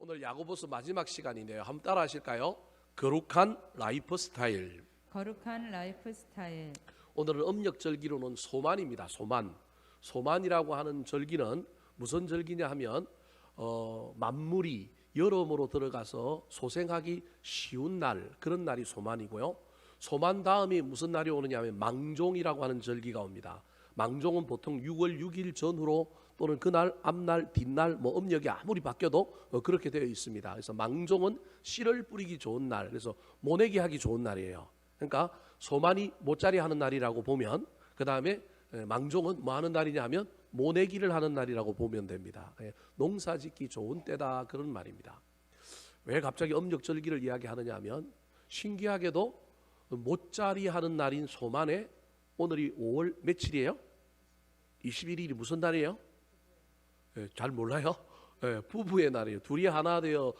오늘 야고보서 마지막 시간인데요. 한번 따라 하실까요? 거룩한 라이프 스타일. 거룩한 라이프 스타일. 오늘은 음력절기로는 소만입니다. 소만이라고 하는 절기는 무슨 절기냐 하면 만물이 여름으로 들어가서 소생하기 쉬운 날, 그런 날이 소만이고요. 소만 다음이 무슨 날이 오느냐 하면 망종이라고 하는 절기가 옵니다. 망종은 보통 6월 6일 전후로 또는 그날, 앞날, 뒷날, 음력이 아무리 바뀌어도 그렇게 되어 있습니다. 그래서 망종은 씨를 뿌리기 좋은 날, 그래서 모내기 하기 좋은 날이에요. 그러니까 소만이 모짜리 하는 날이라고 보면, 그 다음에 망종은 뭐 하는 날이냐 하면 모내기를 하는 날이라고 보면 됩니다. 농사 짓기 좋은 때다, 그런 말입니다. 왜 갑자기 음력절기를 이야기하느냐 하면, 신기하게도 모짜리 하는 날인 소만에 오늘이 5월 며칠이에요? 21일이 무슨 날이에요? 잘 몰라요? 부부의 날이에요. 둘이 하나 되어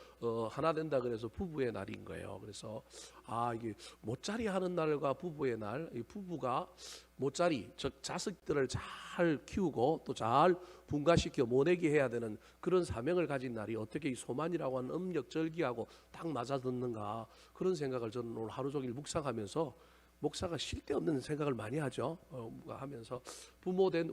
하나 된다 그래서 부부의 날인 거예요. 그래서 이게 모짜리 하는 날과 부부의 날, 이 부부가 모짜리 즉 자식들을 잘 키우고 또 잘 분가시켜 모내기 해야 되는 그런 사명을 가진 날이 어떻게 이 소만이라고 하는 음력절기하고 딱 맞아듣는가, 그런 생각을 저는 오늘 하루 종일 묵상하면서, 목사가 쉴 데 없는 생각을 많이 하죠. 하면서 부부된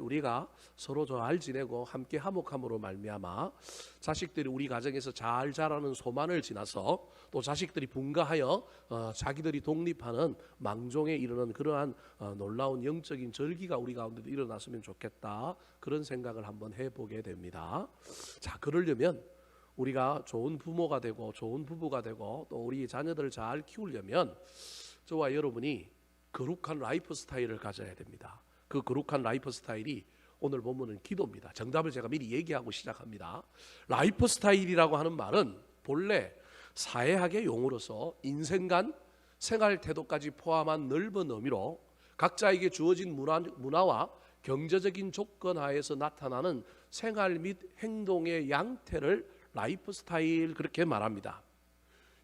우리가 서로 잘 지내고 함께 화목함으로 말미암아 자식들이 우리 가정에서 잘 자라는 소만을 지나서 또 자식들이 분가하여 자기들이 독립하는 망종에 이르는 그러한 놀라운 영적인 절기가 우리 가운데도 일어났으면 좋겠다, 그런 생각을 한번 해보게 됩니다. 자, 그러려면 우리가 좋은 부모가 되고 좋은 부부가 되고 또 우리 자녀들을 잘 키우려면 저와 여러분이 거룩한 라이프 스타일을 가져야 됩니다. 그 거룩한 라이프 스타일이 오늘 본문은 기도입니다. 정답을 제가 미리 얘기하고 시작합니다. 라이프 스타일이라고 하는 말은 본래 사회학의 용어로서 인생관, 생활 태도까지 포함한 넓은 의미로 각자에게 주어진 문화와 경제적인 조건 하에서 나타나는 생활 및 행동의 양태를 라이프 스타일, 그렇게 말합니다.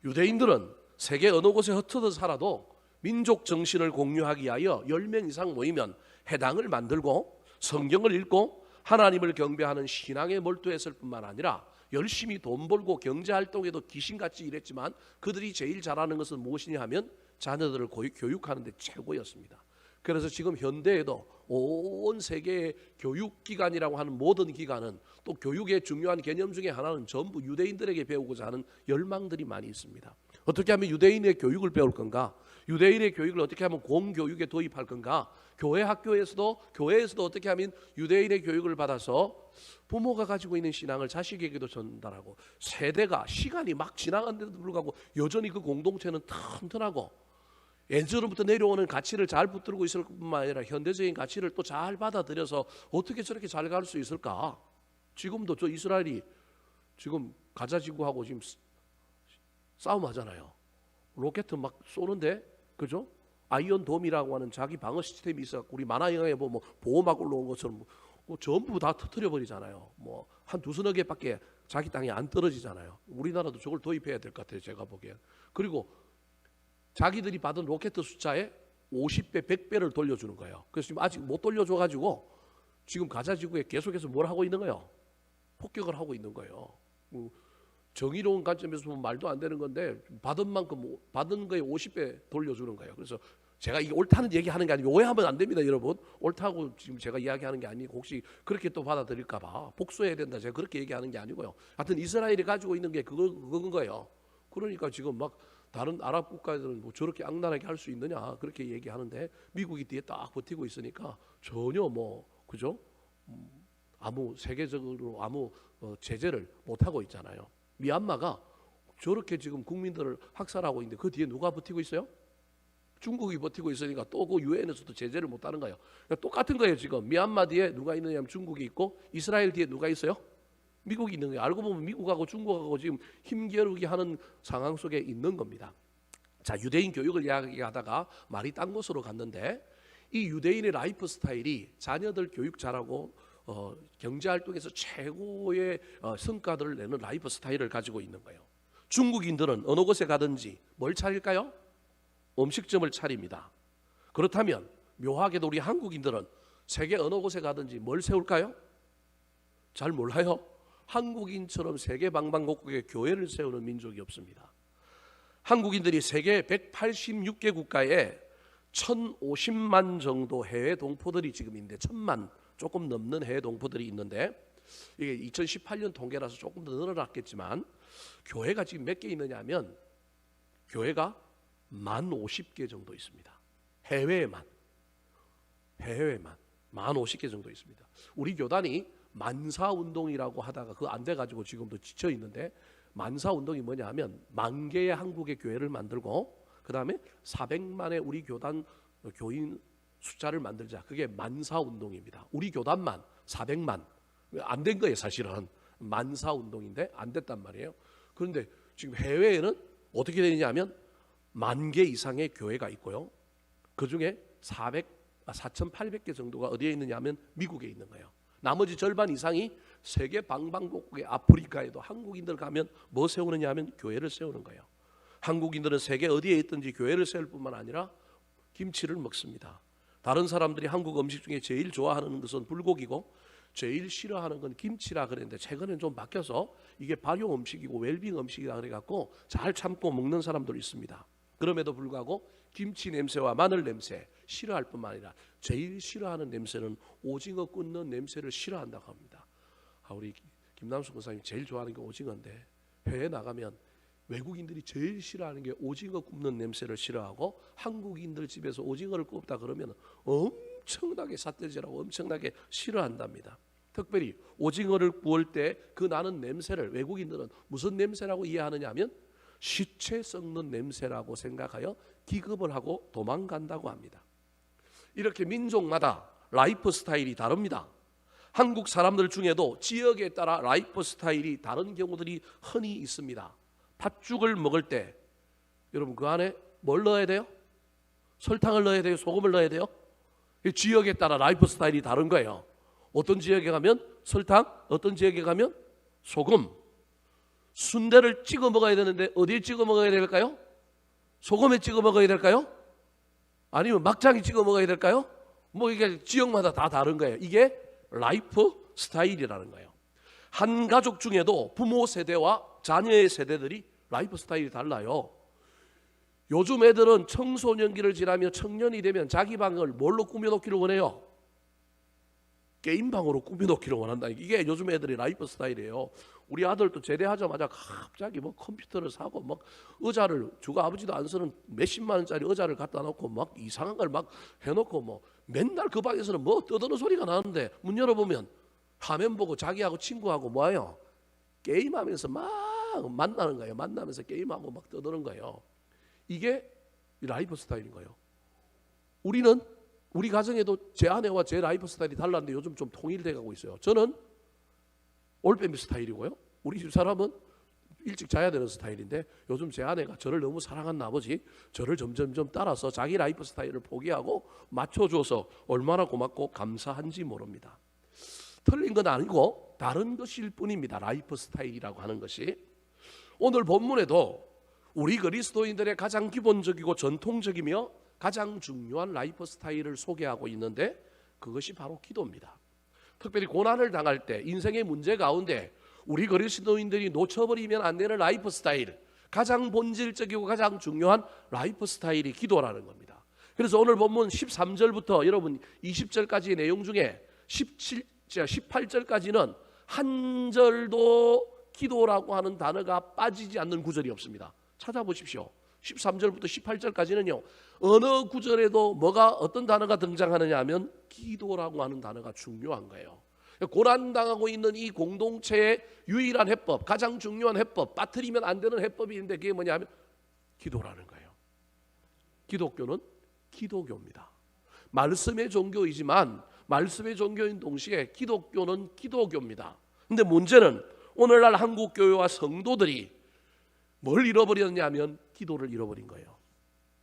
유대인들은 세계 어느 곳에 흩어져 살아도 민족 정신을 공유하기 위하여 10명 이상 모이면 해당을 만들고 성경을 읽고 하나님을 경배하는 신앙에 몰두했을 뿐만 아니라 열심히 돈 벌고 경제활동에도 귀신같이 일했지만 그들이 제일 잘하는 것은 무엇이냐 하면 자녀들을 교육하는 데 최고였습니다. 그래서 지금 현대에도 온 세계의 교육기관이라고 하는 모든 기관은 또 교육의 중요한 개념 중에 하나는 전부 유대인들에게 배우고자 하는 열망들이 많이 있습니다. 어떻게 하면 유대인의 교육을 배울 건가? 유대인의 교육을 어떻게 하면 공교육에 도입할 건가? 교회에서도 어떻게 하면 유대인의 교육을 받아서 부모가 가지고 있는 신앙을 자식에게도 전달하고, 세대가 시간이 막 지나간데도 불구하고 여전히 그 공동체는 튼튼하고 예전부터 내려오는 가치를 잘 붙들고 있을 뿐만 아니라 현대적인 가치를 또 잘 받아들여서 어떻게 저렇게 잘 갈 수 있을까? 지금도 저 이스라엘이 지금 가자 지구하고 지금 싸움하잖아요. 로켓 막 쏘는데, 그죠? 아이언돔이라고 하는 자기 방어 시스템이 있어갖고 우리 만화 영화에 보면 보호막 올라온 것처럼 전부 다 터뜨려 버리잖아요. 한 두서너 개밖에 자기 땅에 안 떨어지잖아요. 우리나라도 저걸 도입해야 될 것 같아요, 제가 보기엔. 그리고 자기들이 받은 로켓 숫자에 50배, 100배를 돌려주는 거예요. 그래서 지금 아직 못 돌려줘가지고 지금 가자지구에 계속해서 뭘 하고 있는 거예요? 폭격을 하고 있는 거예요. 정의로운 관점에서 보면 말도 안 되는 건데 받은 만큼 받은 거에 50배 돌려주는 거예요. 그래서 제가 이게 옳다는 얘기하는 게 아니고 오해하면 안 됩니다, 여러분. 옳다고 지금 제가 이야기하는 게 아니고 혹시 그렇게 또 받아들일까 봐 복수해야 된다, 제가 그렇게 얘기하는 게 아니고요. 하여튼 이스라엘이 가지고 있는 게 그건 거예요. 그러니까 지금 막 다른 아랍 국가들은 저렇게 악랄하게 할 수 있느냐, 그렇게 얘기하는데 미국이 뒤에 딱 버티고 있으니까 전혀 그죠? 아무 세계적으로 아무 제재를 못 하고 있잖아요. 미얀마가 저렇게 지금 국민들을 학살하고 있는데 그 뒤에 누가 버티고 있어요? 중국이 버티고 있으니까 또 그 유엔에서도 제재를 못 하는 거예요. 그러니까 똑같은 거예요. 지금 미얀마 뒤에 누가 있느냐면 중국이 있고, 이스라엘 뒤에 누가 있어요? 미국이 있는 거예요. 알고 보면 미국하고 중국하고 지금 힘겨루기 하는 상황 속에 있는 겁니다. 자, 유대인 교육을 이야기하다가 말이 딴 곳으로 갔는데, 이 유대인의 라이프 스타일이 자녀들 교육 잘하고 경제활동에서 최고의 성과들을 내는 라이프 스타일을 가지고 있는 거예요. 중국인들은 어느 곳에 가든지 뭘 차릴까요? 음식점을 차립니다. 그렇다면 묘하게도 우리 한국인들은 세계 어느 곳에 가든지 뭘 세울까요? 잘 몰라요. 한국인처럼 세계 방방곡곡에 교회를 세우는 민족이 없습니다. 한국인들이 세계 186개 국가에 1050만 정도 해외 동포들이 지금 있는데 1000만 조금 넘는 해외 동포들이 있는데 이게 2018년 통계라서 조금 더 늘어났겠지만 교회가 지금 몇 개 있느냐 하면 교회가 1050개 정도 있습니다. 해외에만 1050개 정도 있습니다. 우리 교단이 만사운동이라고 하다가 그거 안 돼가지고 지금도 지쳐 있는데 만사운동이 뭐냐 하면 10,000개의 한국의 교회를 만들고 그 다음에 400만의 우리 교단 교인 숫자를 만들자. 그게 만사운동입니다. 우리 교단만 400만 안 된 거예요. 사실은 만사운동인데 안 됐단 말이에요. 그런데 지금 해외에는 어떻게 되느냐 하면 10,000개 이상의 교회가 있고요. 그중에 4,800개 정도가 어디에 있느냐 하면 미국에 있는 거예요. 나머지 절반 이상이 세계 방방곡곡의 아프리카에도 한국인들 가면 뭐 세우느냐 하면 교회를 세우는 거예요. 한국인들은 세계 어디에 있든지 교회를 세울 뿐만 아니라 김치를 먹습니다. 다른 사람들이 한국 음식 중에 제일 좋아하는 것은 불고기고 제일 싫어하는 건 김치라 그랬는데 최근엔 좀 바뀌어서 이게 발효 음식이고 웰빙 음식이라 그래갖고 잘 참고 먹는 사람도 있습니다. 그럼에도 불구하고 김치 냄새와 마늘 냄새 싫어할 뿐만 아니라 제일 싫어하는 냄새는 오징어 굽는 냄새를 싫어한다고 합니다. 우리 김남수 권사님 제일 좋아하는 게 오징어인데 해외에 나가면 외국인들이 제일 싫어하는 게 오징어 굽는 냄새를 싫어하고 한국인들 집에서 오징어를 굽다 그러면 엄청나게 삿대질하고 엄청나게 싫어한답니다. 특별히 오징어를 구울 때 그 나는 냄새를 외국인들은 무슨 냄새라고 이해하느냐 하면 시체 썩는 냄새라고 생각하여 기겁을 하고 도망간다고 합니다. 이렇게 민족마다 라이프 스타일이 다릅니다. 한국 사람들 중에도 지역에 따라 라이프 스타일이 다른 경우들이 흔히 있습니다. 팥죽을 먹을 때 여러분 그 안에 뭘 넣어야 돼요? 설탕을 넣어야 돼요? 소금을 넣어야 돼요? 지역에 따라 라이프 스타일이 다른 거예요. 어떤 지역에 가면 설탕, 어떤 지역에 가면 소금. 순대를 찍어 먹어야 되는데 어디에 찍어 먹어야 될까요? 소금에 찍어 먹어야 될까요? 아니면 막장에 찍어 먹어야 될까요? 뭐 이게 지역마다 다 다른 거예요. 이게 라이프 스타일이라는 거예요. 한 가족 중에도 부모 세대와 자녀의 세대들이 라이프 스타일이 달라요. 요즘 애들은 청소년기를 지나며 청년이 되면 자기 방을 뭘로 꾸며놓기를 원해요? 게임방으로 꾸며놓기를 원한다. 이게 요즘 애들의 라이프 스타일이에요. 우리 아들도 제대하자마자 갑자기 뭐 컴퓨터를 사고 막 의자를 주가 아버지도 안 쓰는 몇십만 원짜리 의자를 갖다 놓고 막 이상한 걸 막 해놓고 뭐 맨날 그 방에서는 뭐 떠드는 소리가 나는데 문 열어보면 화면 보고 자기하고 친구하고 뭐예요? 게임하면서 막 만나는 거예요. 만나면서 게임하고 막 떠드는 거예요. 이게 라이프 스타일인 거예요. 우리는 우리 가정에도 제 아내와 제 라이프 스타일이 달랐는데 요즘 좀 통일돼 가고 있어요. 저는 올빼미 스타일이고요. 우리 집 사람은 일찍 자야 되는 스타일인데 요즘 제 아내가 저를 너무 사랑한 나머지 저를 점점점 따라서 자기 라이프 스타일을 포기하고 맞춰줘서 얼마나 고맙고 감사한지 모릅니다. 틀린 건 아니고 다른 것일 뿐입니다. 라이프 스타일이라고 하는 것이. 오늘 본문에도 우리 그리스도인들의 가장 기본적이고 전통적이며 가장 중요한 라이프 스타일을 소개하고 있는데 그것이 바로 기도입니다. 특별히 고난을 당할 때 인생의 문제 가운데 우리 그리스도인들이 놓쳐버리면 안 되는 라이프 스타일, 가장 본질적이고 가장 중요한 라이프 스타일이 기도라는 겁니다. 그래서 오늘 본문 13절부터 여러분 20절까지의 내용 중에 18절까지는 한 절도 기도라고 하는 단어가 빠지지 않는 구절이 없습니다. 찾아보십시오. 13절부터 18절까지는요. 어느 구절에도 뭐가 어떤 단어가 등장하느냐 하면 기도라고 하는 단어가 중요한 거예요. 고난당하고 있는 이 공동체의 유일한 해법, 가장 중요한 해법, 빠뜨리면 안 되는 해법이 있는데 그게 뭐냐 하면 기도라는 거예요. 기독교는 기도교입니다. 말씀의 종교이지만 말씀의 종교인 동시에 기독교는 기도교입니다. 근데 문제는 오늘날 한국 교회와 성도들이 뭘 잃어버렸냐 하면 기도를 잃어버린 거예요.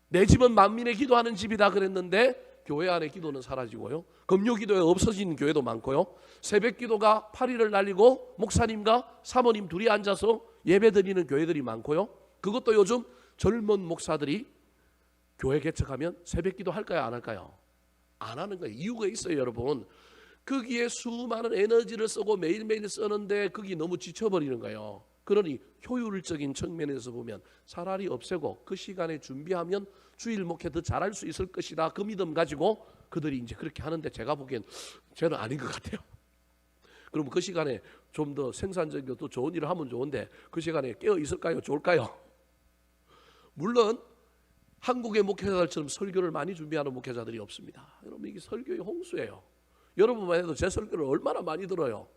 내 집은 만민의 기도하는 집이다 그랬는데 교회 안에 기도는 사라지고요. 금요기도에 없어진 교회도 많고요. 새벽기도가 8일을 날리고 목사님과 사모님 둘이 앉아서 예배드리는 교회들이 많고요. 그것도 요즘 젊은 목사들이 교회 개척하면 새벽기도 할까요? 안 할까요? 안 하는 거예요. 이유가 있어요, 여러분. 거기에 수많은 에너지를 쓰고 매일매일 쓰는데 거기 너무 지쳐버리는 거예요. 그러니 효율적인 측면에서 보면 차라리 없애고 그 시간에 준비하면 주일 목회 더 잘할 수 있을 것이다. 그 믿음 가지고 그들이 이제 그렇게 하는데 제가 보기엔 저는 아닌 것 같아요. 그러면 그 시간에 좀 더 생산적이고 또 좋은 일을 하면 좋은데 그 시간에 깨어 있을까요? 좋을까요? 물론 한국의 목회자들처럼 설교를 많이 준비하는 목회자들이 없습니다. 여러분 이게 설교의 홍수예요. 여러분만 해도 제 설교를 얼마나 많이 들어요.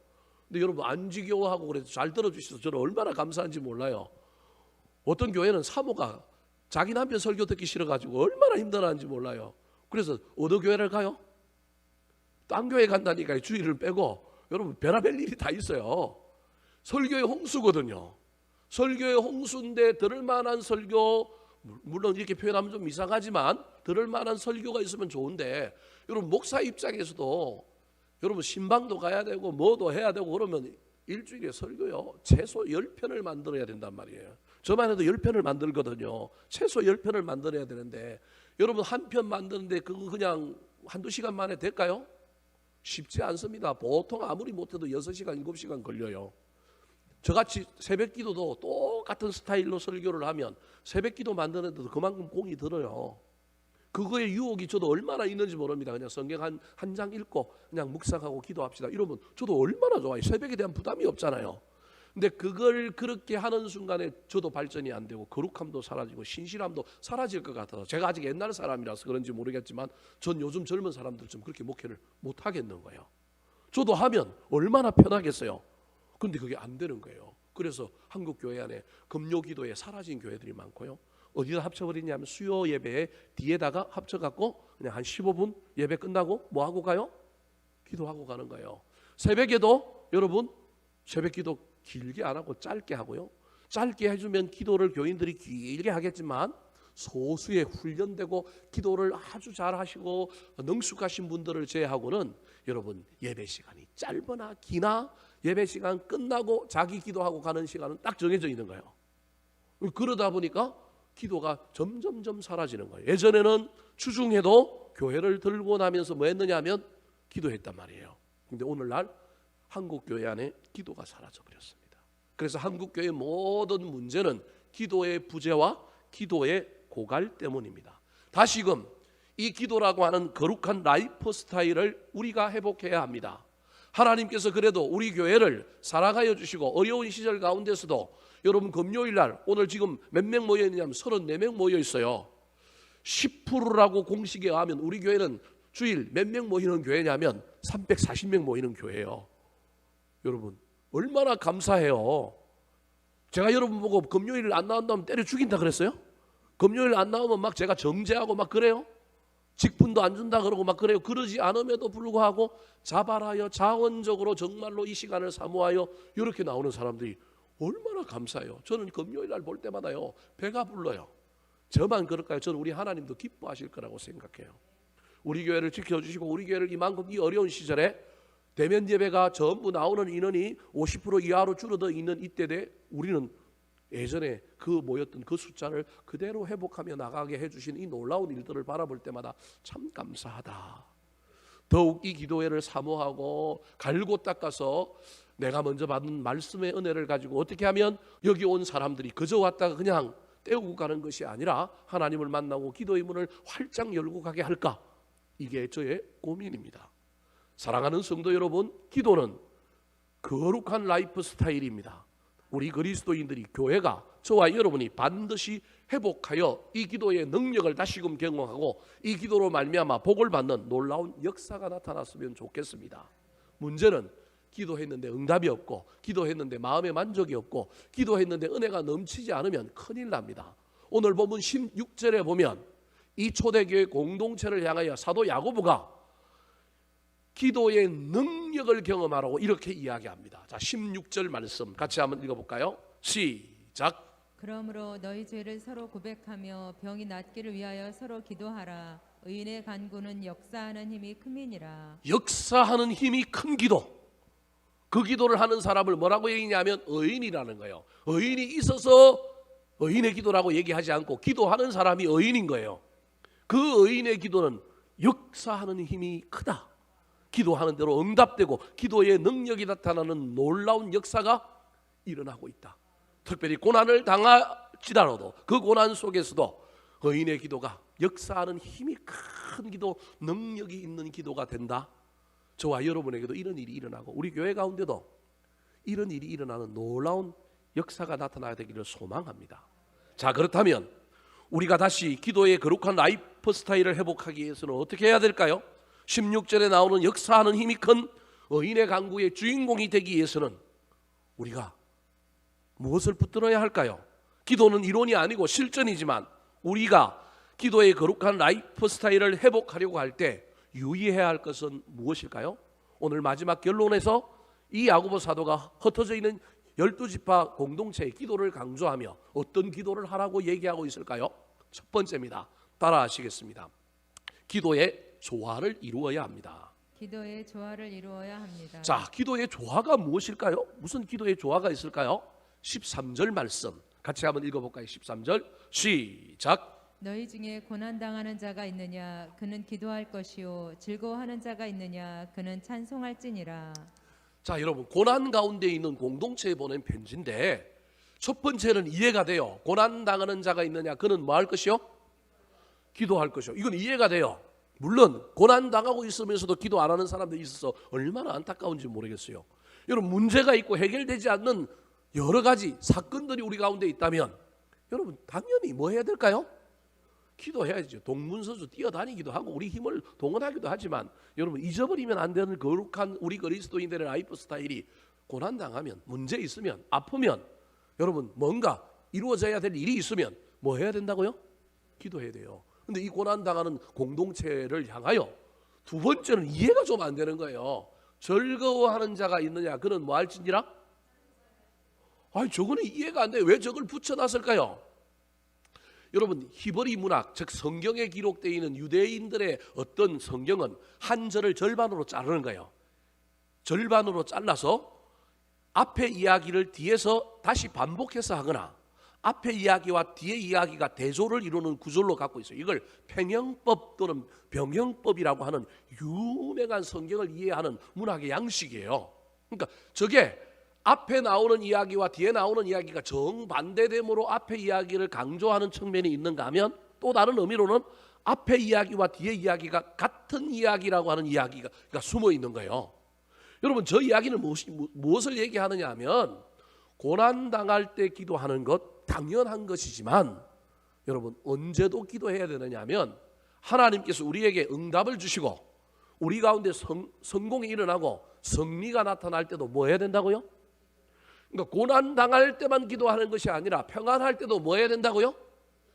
근데 여러분 안 지겨워하고 그래도 잘 들어주셔서 저는 얼마나 감사한지 몰라요. 어떤 교회는 사모가 자기 남편 설교 듣기 싫어가지고 얼마나 힘들어하는지 몰라요. 그래서 어느 교회를 가요? 딴 교회 간다니까 주일을 빼고. 여러분 별의별 일이 다 있어요. 설교의 홍수거든요. 설교의 홍수인데 들을 만한 설교, 물론 이렇게 표현하면 좀 이상하지만 들을 만한 설교가 있으면 좋은데, 여러분 목사 입장에서도 여러분 신방도 가야 되고 뭐도 해야 되고 그러면 일주일에 설교요 최소 10편을 만들어야 된단 말이에요. 저만 해도 10편을 만들거든요. 최소 10편을 만들어야 되는데 여러분 한 편 만드는데 그거 그냥 한두 시간 만에 될까요? 쉽지 않습니다. 보통 아무리 못해도 6시간 7시간 걸려요. 저같이 새벽기도도 똑같은 스타일로 설교를 하면 새벽기도 만드는데도 그만큼 공이 들어요. 그거의 유혹이 저도 얼마나 있는지 모릅니다. 그냥 성경 한 장 읽고 그냥 묵상하고 기도합시다 이러면 저도 얼마나 좋아요. 새벽에 대한 부담이 없잖아요. 근데 그걸 그렇게 하는 순간에 저도 발전이 안 되고 거룩함도 사라지고 신실함도 사라질 것 같아서, 제가 아직 옛날 사람이라서 그런지 모르겠지만 전 요즘 젊은 사람들처럼 그렇게 목회를 못 하겠는 거예요. 저도 하면 얼마나 편하겠어요. 그런데 그게 안 되는 거예요. 그래서 한국 교회 안에 금요 기도에 사라진 교회들이 많고요. 어디다 합쳐버리냐면 수요 예배에 뒤에다가 합쳐갖고 그냥 한 15분 예배 끝나고 뭐 하고 가요? 기도하고 가는 거예요. 새벽에도 여러분 새벽 기도 길게 안 하고 짧게 하고요. 짧게 해주면 기도를 교인들이 길게 하겠지만 소수의 훈련되고 기도를 아주 잘 하시고 능숙하신 분들을 제외하고는 여러분 예배 시간이 짧거나 기나 예배 시간 끝나고 자기 기도하고 가는 시간은 딱 정해져 있는 거예요. 그러다 보니까 기도가 점점점 사라지는 거예요. 예전에는 주중에도 교회를 들고 나면서 뭐 했느냐 하면 기도했단 말이에요. 근데 오늘날 한국 교회 안에 기도가 사라져 버렸습니다. 그래서 한국 교회의 모든 문제는 기도의 부재와 기도의 고갈 때문입니다. 다시금 이 기도라고 하는 거룩한 라이프 스타일을 우리가 회복해야 합니다. 하나님께서 그래도 우리 교회를 사랑하여 주시고 어려운 시절 가운데서도 여러분 금요일 날 오늘 지금 몇 명 모여 있느냐면 34명 모여 있어요. 10%라고 공식에 하면 우리 교회는 주일 몇 명 모이는 교회냐면 340명 모이는 교회예요. 여러분 얼마나 감사해요. 제가 여러분 보고 금요일 안 나온다면 때려 죽인다 그랬어요? 금요일 안 나오면 막 제가 정죄하고 막 그래요? 직분도 안 준다 그러고 막 그래요? 그러지 않음에도 불구하고 자발하여 자원적으로 정말로 이 시간을 사모하여 이렇게 나오는 사람들이 얼마나 감사해요. 저는 금요일 날 볼 때마다요 배가 불러요. 저만 그럴까요? 저는 우리 하나님도 기뻐하실 거라고 생각해요. 우리 교회를 지켜주시고 우리 교회를 이만큼 이 어려운 시절에 대면 예배가 전부 나오는 인원이 50% 이하로 줄어들 있는 이때에 우리는 예전에 그 모였던 그 숫자를 그대로 회복하며 나가게 해주신 이 놀라운 일들을 바라볼 때마다 참 감사하다. 더욱 이 기도회를 사모하고 갈고 닦아서 내가 먼저 받은 말씀의 은혜를 가지고 어떻게 하면 여기 온 사람들이 그저 왔다가 그냥 때우고 가는 것이 아니라 하나님을 만나고 기도의 문을 활짝 열고 가게 할까? 이게 저의 고민입니다. 사랑하는 성도 여러분, 기도는 거룩한 라이프 스타일입니다. 우리 그리스도인들이 교회가 저와 여러분이 반드시 회복하여 이 기도의 능력을 다시금 경험하고 이 기도로 말미암아 복을 받는 놀라운 역사가 나타났으면 좋겠습니다. 문제는 기도했는데 응답이 없고 기도했는데 마음의 만족이 없고 기도했는데 은혜가 넘치지 않으면 큰일 납니다. 오늘 본문 16절에 보면 이 초대교회 공동체를 향하여 사도 야고보가 기도의 능력을 경험하라고 이렇게 이야기합니다. 자, 16절 말씀 같이 한번 읽어볼까요? 시작. 그러므로 너희 죄를 서로 고백하며 병이 낫기를 위하여 서로 기도하라. 의인의 간구는 역사하는 힘이 큼이니라. 역사하는 힘이 큰 기도. 그 기도를 하는 사람을 뭐라고 얘기냐면 의인이라는 거예요. 의인이 있어서 의인의 기도라고 얘기하지 않고 기도하는 사람이 의인인 거예요. 그 의인의 기도는 역사하는 힘이 크다. 기도하는 대로 응답되고 기도의 능력이 나타나는 놀라운 역사가 일어나고 있다. 특별히 고난을 당할지라도 그 고난 속에서도 의인의 기도가 역사하는 힘이 큰 기도, 능력이 있는 기도가 된다. 저와 여러분에게도 이런 일이 일어나고 우리 교회 가운데도 이런 일이 일어나는 놀라운 역사가 나타나야 되기를 소망합니다. 자, 그렇다면 우리가 다시 기도의 거룩한 라이프 스타일을 회복하기 위해서는 어떻게 해야 될까요? 16절에 나오는 역사하는 힘이 큰 의인의 강구의 주인공이 되기 위해서는 우리가 무엇을 붙들어야 할까요? 기도는 이론이 아니고 실전이지만 우리가 기도의 거룩한 라이프 스타일을 회복하려고 할 때 유의해야 할 것은 무엇일까요? 오늘 마지막 결론에서 이 야고보 사도가 흩어져 있는 12지파 공동체의 기도를 강조하며 어떤 기도를 하라고 얘기하고 있을까요? 첫 번째입니다. 따라하시겠습니다. 기도의 조화를 이루어야 합니다. 기도의 조화를 이루어야 합니다. 자, 기도의 조화가 무엇일까요? 무슨 기도의 조화가 있을까요? 13절 말씀 같이 한번 읽어볼까요? 13절 시작. 너희 중에 고난당하는 자가 있느냐 그는 기도할 것이요 즐거워하는 자가 있느냐 그는 찬송할지니라. 자, 여러분 고난 가운데 있는 공동체에 보낸 편지인데 첫 번째는 이해가 돼요. 고난당하는 자가 있느냐 그는 뭐 할 것이요? 기도할 것이요. 이건 이해가 돼요. 물론 고난당하고 있으면서도 기도 안 하는 사람들이 있어서 얼마나 안타까운지 모르겠어요. 여러분 문제가 있고 해결되지 않는 여러 가지 사건들이 우리 가운데 있다면 여러분 당연히 뭐 해야 될까요? 기도해야죠. 동문서주 뛰어다니기도 하고 우리 힘을 동원하기도 하지만 여러분 잊어버리면 안 되는 거룩한 우리 그리스도인들의 라이프 스타일이 고난당하면 문제 있으면 아프면 여러분 뭔가 이루어져야 될 일이 있으면 뭐 해야 된다고요? 기도해야 돼요. 근데 이 고난당하는 공동체를 향하여 두 번째는 이해가 좀 안 되는 거예요. 즐거워하는 자가 있느냐 그는 뭐 할지니라? 아니 저거는 이해가 안 돼요. 왜 저걸 붙여놨을까요? 여러분 히브리 문학 즉 성경에 기록되어 있는 유대인들의 어떤 성경은 한 절을 절반으로 자르는 거예요. 절반으로 잘라서 앞에 이야기를 뒤에서 다시 반복해서 하거나 앞에 이야기와 뒤에 이야기가 대조를 이루는 구조로 갖고 있어요. 이걸 평형법 또는 병형법이라고 하는 유명한 성경을 이해하는 문학의 양식이에요. 그러니까 저게 앞에 나오는 이야기와 뒤에 나오는 이야기가 정반대됨으로 앞에 이야기를 강조하는 측면이 있는가 하면 또 다른 의미로는 앞에 이야기와 뒤에 이야기가 같은 이야기라고 하는 이야기가 숨어 있는 거예요. 여러분 저 이야기는 무엇을 얘기하느냐 하면 고난당할 때 기도하는 것 당연한 것이지만 여러분 언제도 기도해야 되느냐 하면 하나님께서 우리에게 응답을 주시고 우리 가운데 성공이 일어나고 승리가 나타날 때도 뭐 해야 된다고요? 그러니까 고난당할 때만 기도하는 것이 아니라 평안할 때도 뭐 해야 된다고요?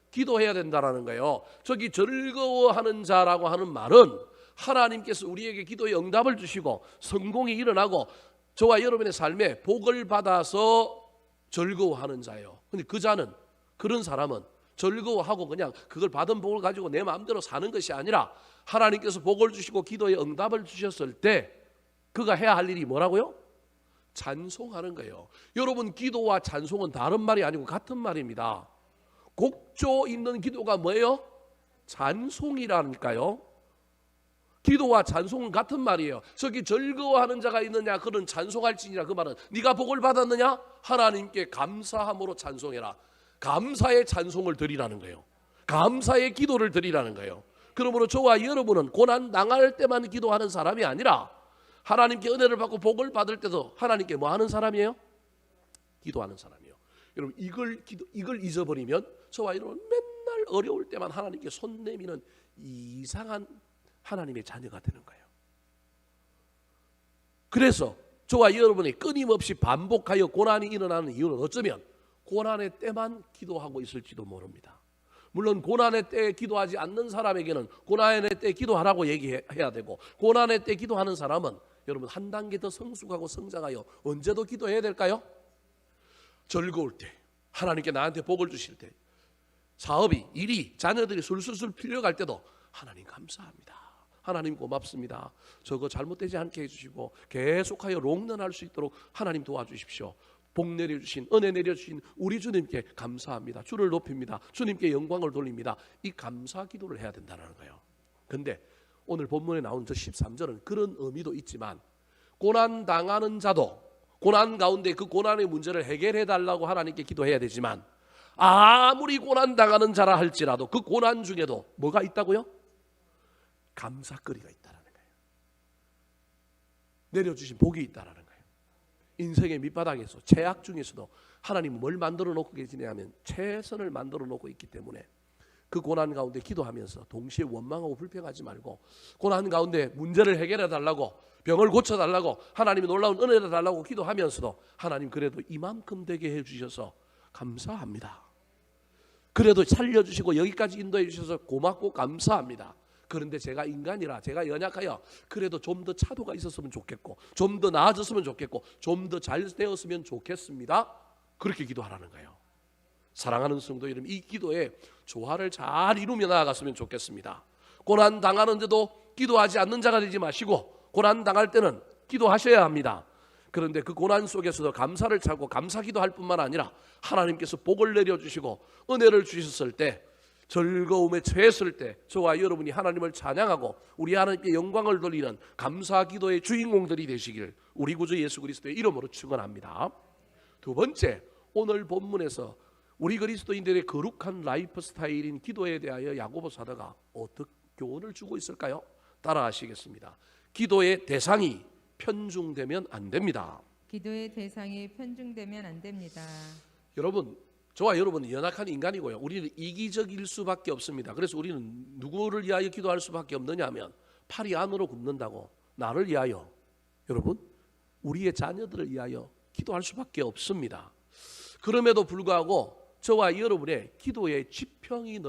기도해야 된다라는 거예요. 저기 즐거워하는 자라고 하는 말은 하나님께서 우리에게 기도의 응답을 주시고 성공이 일어나고 저와 여러분의 삶에 복을 받아서 즐거워하는 자예요. 근데 그 자는 그런 사람은 즐거워하고 그냥 그걸 받은 복을 가지고 내 마음대로 사는 것이 아니라 하나님께서 복을 주시고 기도의 응답을 주셨을 때 그가 해야 할 일이 뭐라고요? 찬송하는 거예요. 여러분 기도와 찬송은 다른 말이 아니고 같은 말입니다. 곡조 있는 기도가 뭐예요? 찬송이라니까요. 기도와 찬송은 같은 말이에요. 저기 즐거워하는 자가 있느냐 그는 찬송할지니라. 그 말은 네가 복을 받았느냐? 하나님께 감사함으로 찬송해라. 감사의 찬송을 드리라는 거예요. 감사의 기도를 드리라는 거예요. 그러므로 저와 여러분은 고난 당할 때만 기도하는 사람이 아니라 하나님께 은혜를 받고 복을 받을 때도 하나님께 뭐 하는 사람이에요? 기도하는 사람이에요. 여러분 이걸 잊어버리면 저와 여러분 맨날 어려울 때만 하나님께 손 내미는 이상한 하나님의 자녀가 되는 거예요. 그래서 저와 여러분이 끊임없이 반복하여 고난이 일어나는 이유는 어쩌면 고난의 때만 기도하고 있을지도 모릅니다. 물론 고난의 때에 기도하지 않는 사람에게는 고난의 때 기도하라고 얘기해야 되고 고난의 때 기도하는 사람은 여러분 한 단계 더 성숙하고 성장하여 언제도 기도해야 될까요? 즐거울 때, 하나님께 나한테 복을 주실 때, 사업이, 일이, 자녀들이 술술술 풀려갈 때도 하나님 감사합니다. 하나님 고맙습니다. 저거 잘못되지 않게 해주시고 계속하여 롱런할 수 있도록 하나님 도와주십시오. 복 내려주신, 은혜 내려주신 우리 주님께 감사합니다. 주를 높입니다. 주님께 영광을 돌립니다. 이 감사 기도를 해야 된다는 거예요. 근데 오늘 본문에 나온 저 13절은 그런 의미도 있지만 고난 당하는 자도 고난 가운데 그 고난의 문제를 해결해 달라고 하나님께 기도해야 되지만 아무리 고난 당하는 자라 할지라도 그 고난 중에도 뭐가 있다고요? 감사거리가 있다라는 거예요. 내려주신 복이 있다라는 거예요. 인생의 밑바닥에서 최악 중에서도 하나님은 뭘 만들어 놓고 계시냐면 최선을 만들어 놓고 있기 때문에 그 고난 가운데 기도하면서 동시에 원망하고 불평하지 말고 고난 가운데 문제를 해결해 달라고 병을 고쳐 달라고 하나님이 놀라운 은혜를 달라고 기도하면서도 하나님 그래도 이만큼 되게 해주셔서 감사합니다. 그래도 살려주시고 여기까지 인도해 주셔서 고맙고 감사합니다. 그런데 제가 인간이라 제가 연약하여 그래도 좀 더 차도가 있었으면 좋겠고 좀 더 나아졌으면 좋겠고 좀 더 잘 되었으면 좋겠습니다. 그렇게 기도하라는 거예요. 사랑하는 성도 여러분, 이 기도에 조화를 잘 이루며 나아갔으면 좋겠습니다. 고난 당하는데도 기도하지 않는 자가 되지 마시고 고난 당할 때는 기도하셔야 합니다. 그런데 그 고난 속에서도 감사를 찾고 감사기도할 뿐만 아니라 하나님께서 복을 내려주시고 은혜를 주셨을 때 즐거움에 처했을 때 저와 여러분이 하나님을 찬양하고 우리 하나님께 영광을 돌리는 감사기도의 주인공들이 되시길 우리 구주 예수 그리스도의 이름으로 축원합니다. 두 번째, 오늘 본문에서 우리 그리스도인들의 거룩한 라이프 스타일인 기도에 대하여 야고보 사도가 어떻게 교훈을 주고 있을까요? 따라 하시겠습니다. 기도의 대상이 편중되면 안 됩니다. 기도의 대상이 편중되면 안 됩니다. 여러분, 저와 여러분은 연약한 인간이고요. 우리는 이기적일 수밖에 없습니다. 그래서 우리는 누구를 위하여 기도할 수밖에 없느냐 하면 팔이 안으로 굽는다고 나를 위하여, 여러분, 우리의 자녀들을 위하여 기도할 수밖에 없습니다. 그럼에도 불구하고 저와 여러분의 기도의 지평이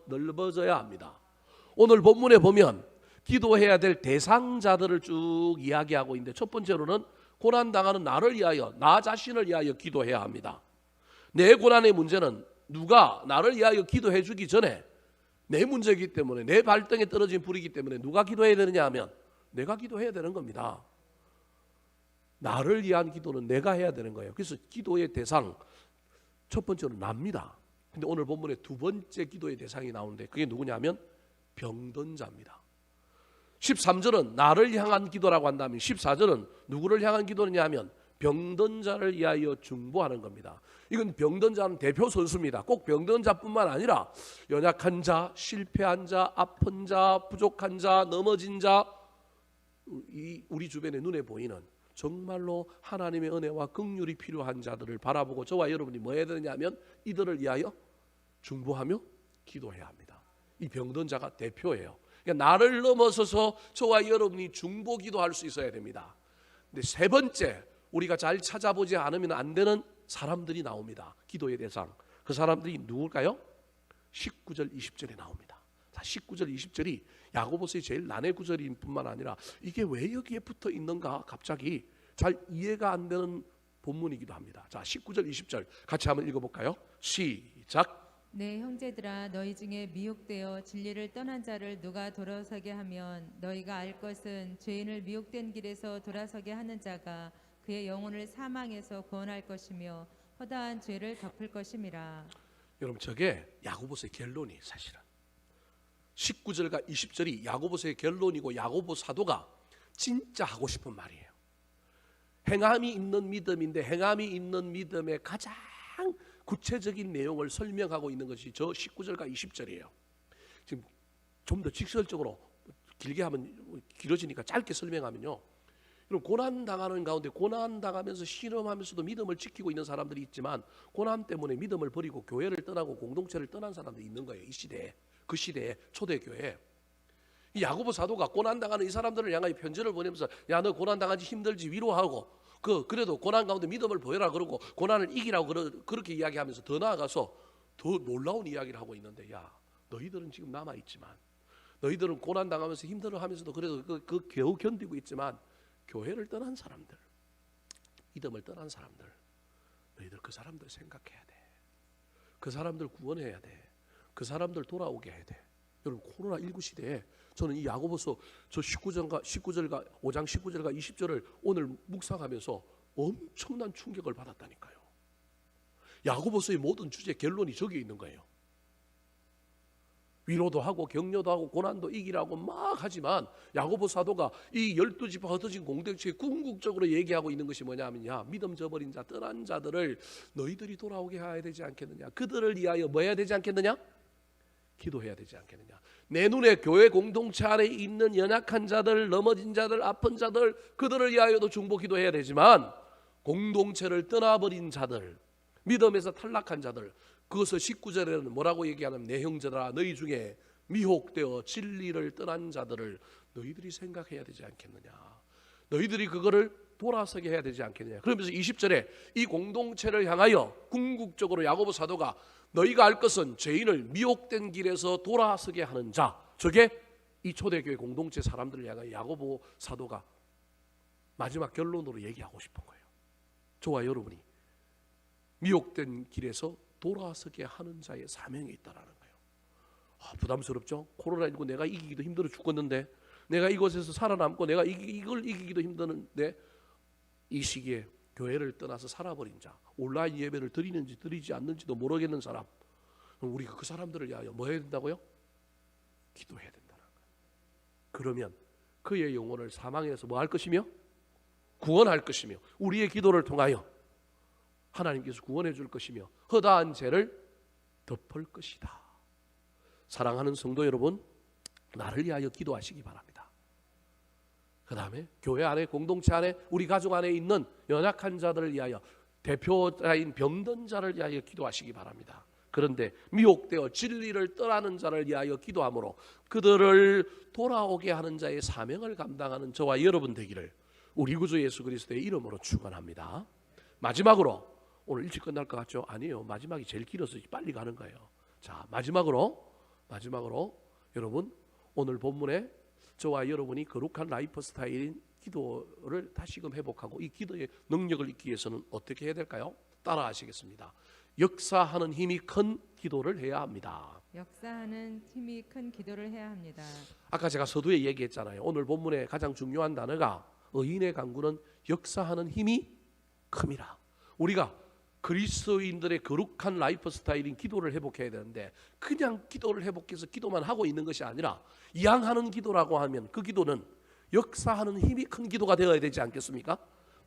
넓어져야 합니다. 오늘 본문에 보면 기도해야 될 대상자들을 쭉 이야기하고 있는데 첫 번째로는 고난당하는 나를 위하여, 나 자신을 위하여 기도해야 합니다. 내 고난의 문제는 누가 나를 위하여 기도해 주기 전에 내 문제이기 때문에, 내 발등에 떨어진 불이기 때문에 누가 기도해야 되느냐 하면 내가 기도해야 되는 겁니다. 나를 위한 기도는 내가 해야 되는 거예요. 그래서 기도의 대상 첫 번째로 납니다. 근데 오늘 본문에 두 번째 기도의 대상이 나오는데 그게 누구냐면 병든 자입니다. 13절은 나를 향한 기도라고 한다면 14절은 누구를 향한 기도냐 하면 병든 자를 위하여 중보하는 겁니다. 이건 병든 자는 대표 선수입니다. 꼭 병든 자뿐만 아니라 연약한 자, 실패한 자, 아픈 자, 부족한 자, 넘어진 자, 우리 주변에 눈에 보이는 정말로 하나님의 은혜와 긍휼이 필요한 자들을 바라보고 저와 여러분이 뭐 해야 되냐면 이들을 위하여 중보하며 기도해야 합니다. 이 병든 자가 대표예요. 그러니까 나를 넘어서서 저와 여러분이 중보 기도할 수 있어야 됩니다. 근데 세 번째, 우리가 잘 찾아보지 않으면 안 되는 사람들이 나옵니다. 기도의 대상. 그 사람들이 누굴까요? 19절 20절에 나옵니다. 19절 20절이 야고보서의 제일 난해 구절인 뿐만 아니라 이게 왜 여기에 붙어 있는가 갑자기 잘 이해가 안 되는 본문이기도 합니다. 자, 19절 20절 같이 한번 읽어볼까요? 시작. 내 형제들아, 너희 중에 미혹되어 진리를 떠난 자를 누가 돌아서게 하면 너희가 알 것은 죄인을 미혹된 길에서 돌아서게 하는 자가 그의 영혼을 사망에서 구원할 것이며 허다한 죄를 덮을 것임이라. 여러분, 저게 야고보서의 결론이 사실은 19절과 20절이 야고보서의 결론이고 야고보 사도가 진짜 하고 싶은 말이에요. 행함이 있는 믿음인데 행함이 있는 믿음의 가장 구체적인 내용을 설명하고 있는 것이 저 19절과 20절이에요. 지금 좀 더 직설적으로 길게 하면 길어지니까 짧게 설명하면요. 여러분, 고난 당하는 가운데 고난 당하면서 실험하면서도 믿음을 지키고 있는 사람들이 있지만 고난 때문에 믿음을 버리고 교회를 떠나고 공동체를 떠난 사람들이 있는 거예요. 이 시대에, 그 시대에 초대교회. 이 야고보 사도가 고난 당하는 이 사람들을 향하여 편지를 보내면서 야, 너 고난 당하지 힘들지 위로하고 그래도 고난 가운데 믿음을 보여라 그러고 고난을 이기라고 그렇게 이야기하면서 더 나아가서 더 놀라운 이야기를 하고 있는데, 야, 너희들은 지금 남아 있지만 너희들은 고난 당하면서 힘들어하면서도 그래도 그 겨우 견디고 있지만 교회를 떠난 사람들, 믿음을 떠난 사람들, 너희들 그 사람들 생각해야 돼. 그 사람들 구원해야 돼. 그 사람들 돌아오게 해야 돼. 여러분, 코로나19 시대에 저는 이 야고보서 저 5장 19절과 20절을 오늘 묵상하면서 엄청난 충격을 받았다니까요. 야고보서의 모든 주제 결론이 저기에 있는 거예요. 위로도 하고 격려도 하고 고난도 이기라고 막 하지만 야고보 사도가 이 12지파 흩어진 공동체에 궁극적으로 얘기하고 있는 것이 뭐냐면요, 믿음 저버린 자 떠난 자들을 너희들이 돌아오게 해야 되지 않겠느냐, 그들을 위하여 뭐 해야 되지 않겠느냐, 기도해야 되지 않겠느냐. 내 눈에 교회 공동체 안에 있는 연약한 자들, 넘어진 자들, 아픈 자들, 그들을 위하여도 중보 기도해야 되지만 공동체를 떠나버린 자들, 믿음에서 탈락한 자들, 그것을 19절에는 뭐라고 얘기하냐면 내 형제들아 너희 중에 미혹되어 진리를 떠난 자들을 너희들이 생각해야 되지 않겠느냐, 너희들이 그거를 돌아서게 해야 되지 않겠느냐. 그러면서 20절에 이 공동체를 향하여 궁극적으로 야고보 사도가 너희가 알 것은 죄인을 미혹된 길에서 돌아서게 하는 자, 저게 이 초대교회 공동체 사람들을 향하여 야고보 사도가 마지막 결론으로 얘기하고 싶은 거예요. 저와 여러분이 미혹된 길에서 돌아서게 하는 자의 사명이 있다라는 거예요. 부담스럽죠? 코로나19 내가 이기기도 힘들어 죽겠는데, 내가 이곳에서 살아남고 내가 이걸 이기기도 힘드는데, 이 시기에 교회를 떠나서 살아버린 자, 온라인 예배를 드리는지 드리지 않는지도 모르겠는 사람, 우리가 그 사람들을 위하여 뭐 해야 된다고요? 기도해야 된다는 거예요. 그러면 그의 영혼을 사망에서 뭐 할 것이며? 구원할 것이며, 우리의 기도를 통하여 하나님께서 구원해 줄 것이며 허다한 죄를 덮을 것이다. 사랑하는 성도 여러분, 나를 위하여 기도하시기 바랍니다. 그 다음에 교회 안에, 공동체 안에, 우리 가족 안에 있는 연약한 자들을 위하여, 대표자인 병든 자를 위하여 기도하시기 바랍니다. 그런데 미혹되어 진리를 떠나는 자를 위하여 기도함으로 그들을 돌아오게 하는 자의 사명을 감당하는 저와 여러분 되기를 우리 구주 예수 그리스도의 이름으로 축원합니다. 마지막으로, 오늘 일찍 끝날 것 같죠? 아니에요. 마지막이 제일 길어서 빨리 가는 거예요. 자, 마지막으로 여러분, 오늘 본문에 저와 여러분이 거룩한 라이프 스타일인 기도를 다시금 회복하고 이 기도의 능력을 잊기 위해서는 어떻게 해야 될까요? 따라 하시겠습니다. 역사하는 힘이 큰 기도를 해야 합니다. 역사하는 힘이 큰 기도를 해야 합니다. 아까 제가 서두에 얘기했잖아요. 오늘 본문의 가장 중요한 단어가 의인의 간구는 역사하는 힘이 큼이라. 우리가 그리스도인들의 거룩한 라이프 스타일인 기도를 회복해야 되는데, 그냥 기도를 회복해서 기도만 하고 있는 것이 아니라 이양하는 기도라고 하면 그 기도는 역사하는 힘이 큰 기도가 되어야 되지 않겠습니까?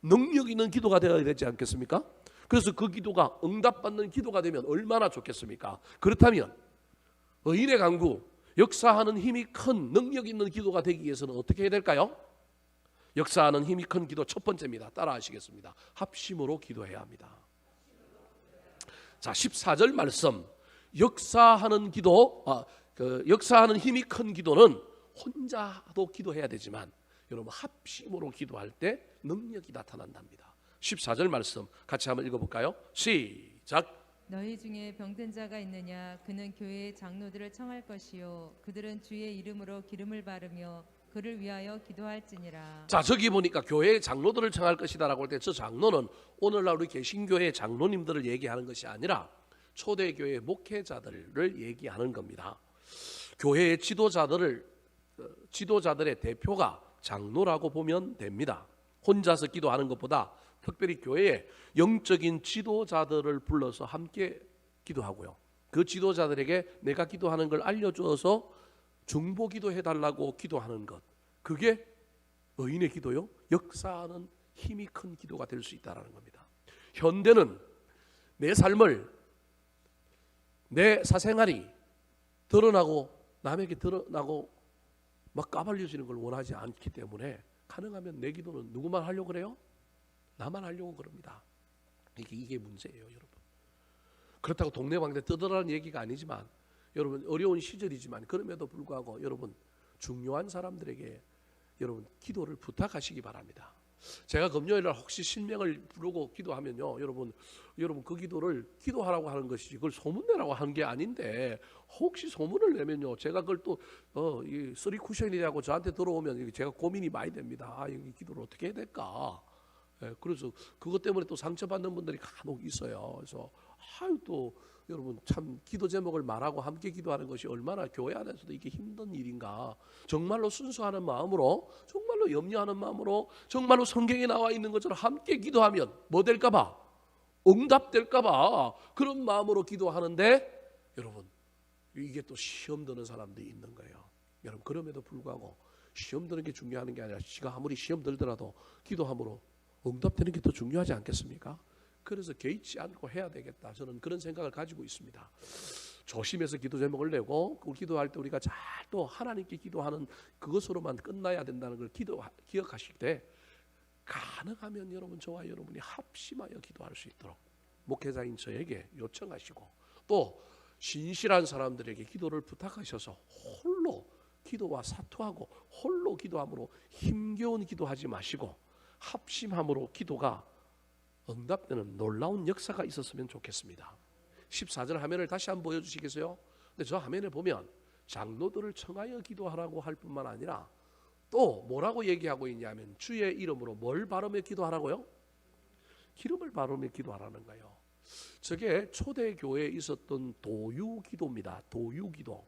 능력 있는 기도가 되어야 되지 않겠습니까? 그래서 그 기도가 응답받는 기도가 되면 얼마나 좋겠습니까? 그렇다면 의인의 간구, 역사하는 힘이 큰 능력 있는 기도가 되기 위해서는 어떻게 해야 될까요? 역사하는 힘이 큰 기도 첫 번째입니다. 따라 하시겠습니다. 합심으로 기도해야 합니다. 자, 14절 말씀, 역사하는 기도, 역사하는 힘이 큰 기도는 혼자도 기도해야 되지만 여러분 합심으로 기도할 때 능력이 나타난답니다. 14절 말씀 같이 한번 읽어볼까요? 시작. 너희 중에 병든 자가 있느냐? 그는 교회의 장로들을 청할 것이요 그들은 주의 이름으로 기름을 바르며 그를 위하여 기도할지니라. 자, 저기 보니까 교회의 장로들을 청할 것이다라고 할 때 저 장로는 오늘날 우리 개신교회 장로님들을 얘기하는 것이 아니라 초대교회 목회자들을 얘기하는 겁니다. 교회의 지도자들의 대표가 장로라고 보면 됩니다. 혼자서 기도하는 것보다 특별히 교회에 영적인 지도자들을 불러서 함께 기도하고요, 그 지도자들에게 내가 기도하는 걸 알려줘서 중보 기도해달라고 기도하는 것, 그게 의인의 기도요, 역사하는 힘이 큰 기도가 될 수 있다는 겁니다. 현대는 내 삶을, 내 사생활이 드러나고 남에게 드러나고 막 까발려지는 걸 원하지 않기 때문에 가능하면 내 기도는 누구만 하려고 그래요? 나만 하려고 그럽니다. 이게 문제예요, 여러분. 그렇다고 동네방네 떠들어라는 얘기가 아니지만, 여러분 어려운 시절이지만 그럼에도 불구하고 여러분 중요한 사람들에게 여러분 기도를 부탁하시기 바랍니다. 제가 금요일날 혹시 신명을 부르고 기도하면요, 여러분 그 기도를 기도하라고 하는 것이지 그걸 소문내라고 하는 게 아닌데, 혹시 소문을 내면요 제가 그걸 또 이 쓰리 쿠션이라고 저한테 들어오면 제가 고민이 많이 됩니다. 이 기도를 어떻게 해야 될까? 그래서 그것 때문에 또 상처받는 분들이 간혹 있어요. 그래서 또 여러분 참 기도 제목을 말하고 함께 기도하는 것이 얼마나 교회 안에서도 이게 힘든 일인가. 정말로 순수하는 마음으로, 정말로 염려하는 마음으로, 정말로 성경에 나와 있는 것처럼 함께 기도하면 뭐 될까 봐? 응답될까 봐 그런 마음으로 기도하는데 여러분 이게 또 시험 드는 사람들이 있는 거예요. 여러분, 그럼에도 불구하고 시험 드는 게 중요한 게 아니라 지가 아무리 시험 들더라도 기도함으로 응답되는 게 더 중요하지 않겠습니까? 그래서 개의치 않고 해야 되겠다. 저는 그런 생각을 가지고 있습니다. 조심해서 기도 제목을 내고 그 기도할 때 우리가 잘 또 하나님께 기도하는 그것으로만 끝나야 된다는 걸 기억하실 때 가능하면 여러분, 저와 여러분이 합심하여 기도할 수 있도록 목회자인 저에게 요청하시고 또 신실한 사람들에게 기도를 부탁하셔서 홀로 기도와 사투하고 홀로 기도함으로 힘겨운 기도하지 마시고 합심함으로 기도가 응답되는 놀라운 역사가 있었으면 좋겠습니다. 14절 화면을 다시 한번 보여주시겠어요? 근데 저 화면에 보면 장로들을 청하여 기도하라고 할 뿐만 아니라 또 뭐라고 얘기하고 있냐면 주의 이름으로 뭘 바르며 기도하라고요? 기름을 바르며 기도하라는 거예요. 저게 초대교회에 있었던 도유기도입니다. 도유기도.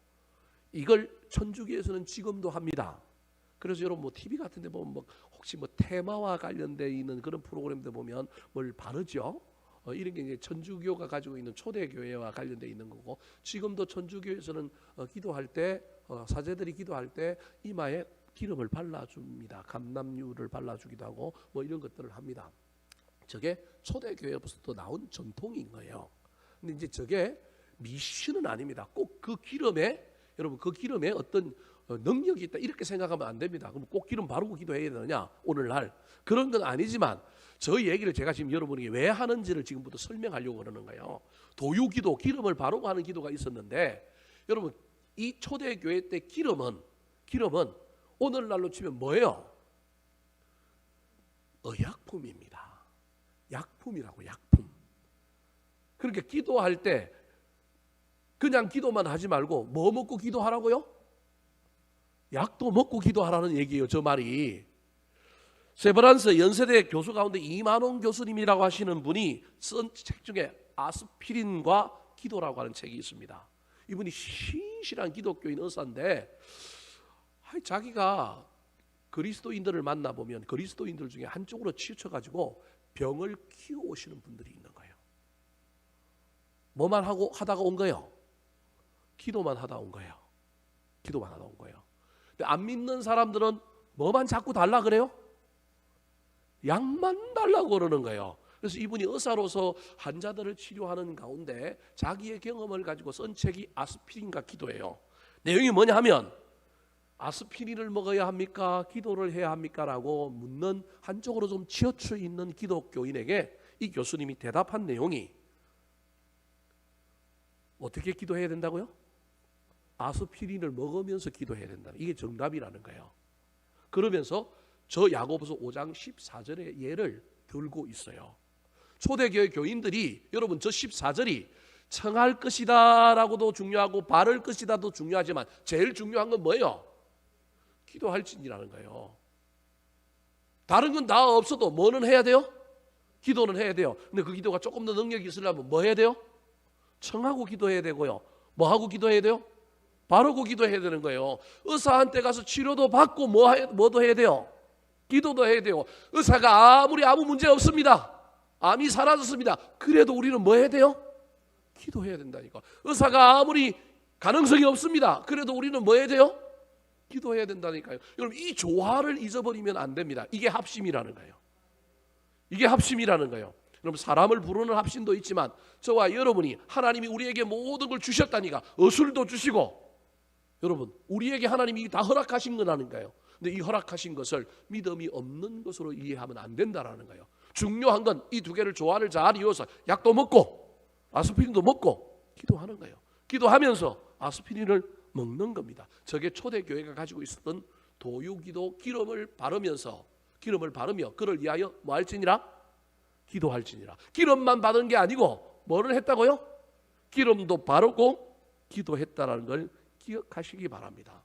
이걸 천주교에서는 지금도 합니다. 그래서 여러분 뭐 TV 같은 데 보면 혹시 테마와 관련되어 있는 그런 프로그램들 보면 뭘 바르죠? 이런 게 이제 천주교가 가지고 있는 초대교회와 관련되어 있는 거고, 지금도 천주교에서는 기도할 때 사제들이 기도할 때 이마에 기름을 발라줍니다. 감람유를 발라주기도 하고 이런 것들을 합니다. 저게 초대교회부터 나온 전통인 거예요. 근데 이제 저게 미신은 아닙니다. 꼭 그 기름에 여러분 그 기름에 어떤 능력이 있다 이렇게 생각하면 안 됩니다. 그럼 꼭 기름 바르고 기도해야 되느냐 오늘날 그런 건 아니지만 저 얘기를 제가 지금 여러분에게 왜 하는지를 지금부터 설명하려고 그러는 거예요. 도유기도 기름을 바르고 하는 기도가 있었는데 여러분 이 초대교회 때 기름은 오늘날로 치면 뭐예요? 의약품입니다. 약품이라고 약품. 그러니까 기도할 때 그냥 기도만 하지 말고 뭐 먹고 기도하라고요? 약도 먹고 기도하라는 얘기예요. 저 말이. 세브란스 연세대 교수 가운데 이만홍 교수님이라고 하시는 분이 쓴 책 중에 아스피린과 기도라고 하는 책이 있습니다. 이분이 신실한 기독교인 의사인데 자기가 그리스도인들을 만나보면 그리스도인들 중에 한쪽으로 치우쳐가지고 병을 키워오시는 분들이 있는 거예요. 뭐만 하다가 온 거예요? 기도만 하다 온 거예요. 기도만 하다 온 거예요. 근데 안 믿는 사람들은 뭐만 자꾸 달라 그래요? 약만 달라고 그러는 거예요. 그래서 이분이 의사로서 환자들을 치료하는 가운데 자기의 경험을 가지고 쓴 책이 아스피린과 기도예요. 내용이 뭐냐 하면 아스피린을 먹어야 합니까? 기도를 해야 합니까? 라고 묻는 한쪽으로 좀 치우쳐 있는 기독교인에게 이 교수님이 대답한 내용이 어떻게 기도해야 된다고요? 아스피린을 먹으면서 기도해야 된다. 이게 정답이라는 거예요. 그러면서 저 야고보서 5장 14절의 예를 들고 있어요. 초대교회 교인들이 여러분 저 14절이 청할 것이다 라고도 중요하고 바를 것이다도 중요하지만 제일 중요한 건 뭐예요? 기도할지니라는 거예요. 다른 건 다 없어도 뭐는 해야 돼요? 기도는 해야 돼요. 근데 그 기도가 조금 더 능력이 있으려면 뭐 해야 돼요? 청하고 기도해야 되고요. 뭐 하고 기도해야 돼요? 바르고 기도해야 되는 거예요. 의사한테 가서 치료도 받고 뭐도 해야 돼요? 기도도 해야 돼요. 의사가 아무리 아무 문제 없습니다. 암이 사라졌습니다. 그래도 우리는 뭐 해야 돼요? 기도해야 된다니까. 의사가 아무리 가능성이 없습니다. 그래도 우리는 뭐 해야 돼요? 기도해야 된다니까요. 여러분 이 조화를 잊어버리면 안 됩니다. 이게 합심이라는 거예요. 이게 합심이라는 거예요. 여러분 사람을 부르는 합심도 있지만 저와 여러분이 하나님이 우리에게 모든 걸 주셨다니까 어술도 주시고 여러분 우리에게 하나님이 다 허락하신 거라는 거예요. 근데 이 허락하신 것을 믿음이 없는 것으로 이해하면 안 된다라는 거예요. 중요한 건 이 두 개를 조화를 잘 이어서 약도 먹고 아스피린도 먹고 기도하는 거예요. 기도하면서 아스피린을 먹는 겁니다. 저게 초대교회가 가지고 있었던 도유기도 기름을 바르며 그를 위하여 뭐 할지니라? 기도할지니라. 기름만 받은 게 아니고 뭐를 했다고요? 기름도 바르고 기도했다라는 걸 기억하시기 바랍니다.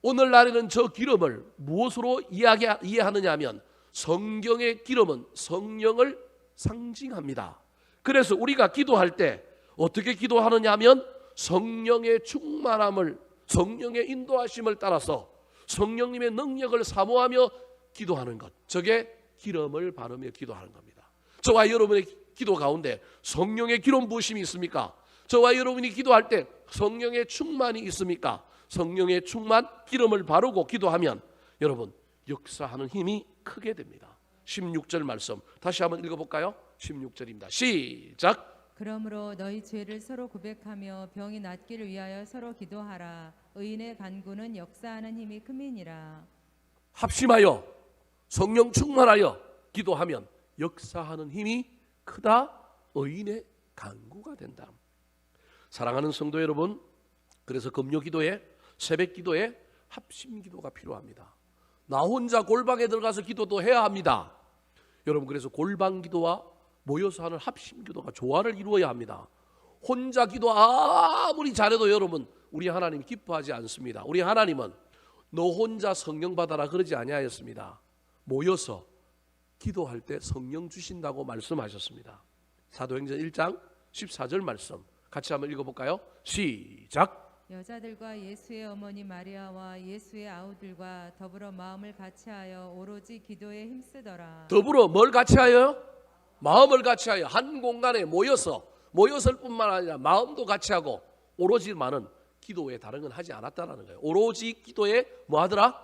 오늘날에는 저 기름을 무엇으로 이해하느냐 하면 성경의 기름은 성령을 상징합니다. 그래서 우리가 기도할 때 어떻게 기도하느냐 하면 성령의 충만함을 성령의 인도하심을 따라서 성령님의 능력을 사모하며 기도하는 것, 저게 기름을 바르며 기도하는 겁니다. 저와 여러분의 기도 가운데 성령의 기름 부으심이 있습니까? 저와 여러분이 기도할 때 성령의 충만이 있습니까? 성령의 충만, 기름을 바르고 기도하면 여러분 역사하는 힘이 크게 됩니다. 16절 말씀 다시 한번 읽어볼까요? 16절입니다. 시작. 그러므로 너희 죄를 서로 고백하며 병이 낫기를 위하여 서로 기도하라. 의인의 간구는 역사하는 힘이 큼이니라. 합심하여 성령 충만하여 기도하면 역사하는 힘이 크다. 의인의 간구가 된다. 사랑하는 성도 여러분, 그래서 금요 기도에, 새벽 기도에 합심 기도가 필요합니다. 나 혼자 골방에 들어가서 기도도 해야 합니다. 여러분, 그래서 골방 기도와 모여서 하는 합심 기도가 조화를 이루어야 합니다. 혼자 기도 아무리 잘해도 여러분, 우리 하나님 기뻐하지 않습니다. 우리 하나님은 너 혼자 성령 받아라 그러지 아니하였습니다. 모여서 기도할 때 성령 주신다고 말씀하셨습니다. 사도행전 1장 14절 말씀 같이 한번 읽어볼까요? 시작. 여자들과 예수의 어머니 마리아와 예수의 아우들과 더불어 마음을 같이하여 오로지 기도에 힘쓰더라. 더불어 뭘 같이하여? 마음을 같이하여 한 공간에 모였을 뿐만 아니라 마음도 같이하고 오로지만은 기도에 다른 건 하지 않았다라는 거예요. 오로지 기도에 뭐 하더라?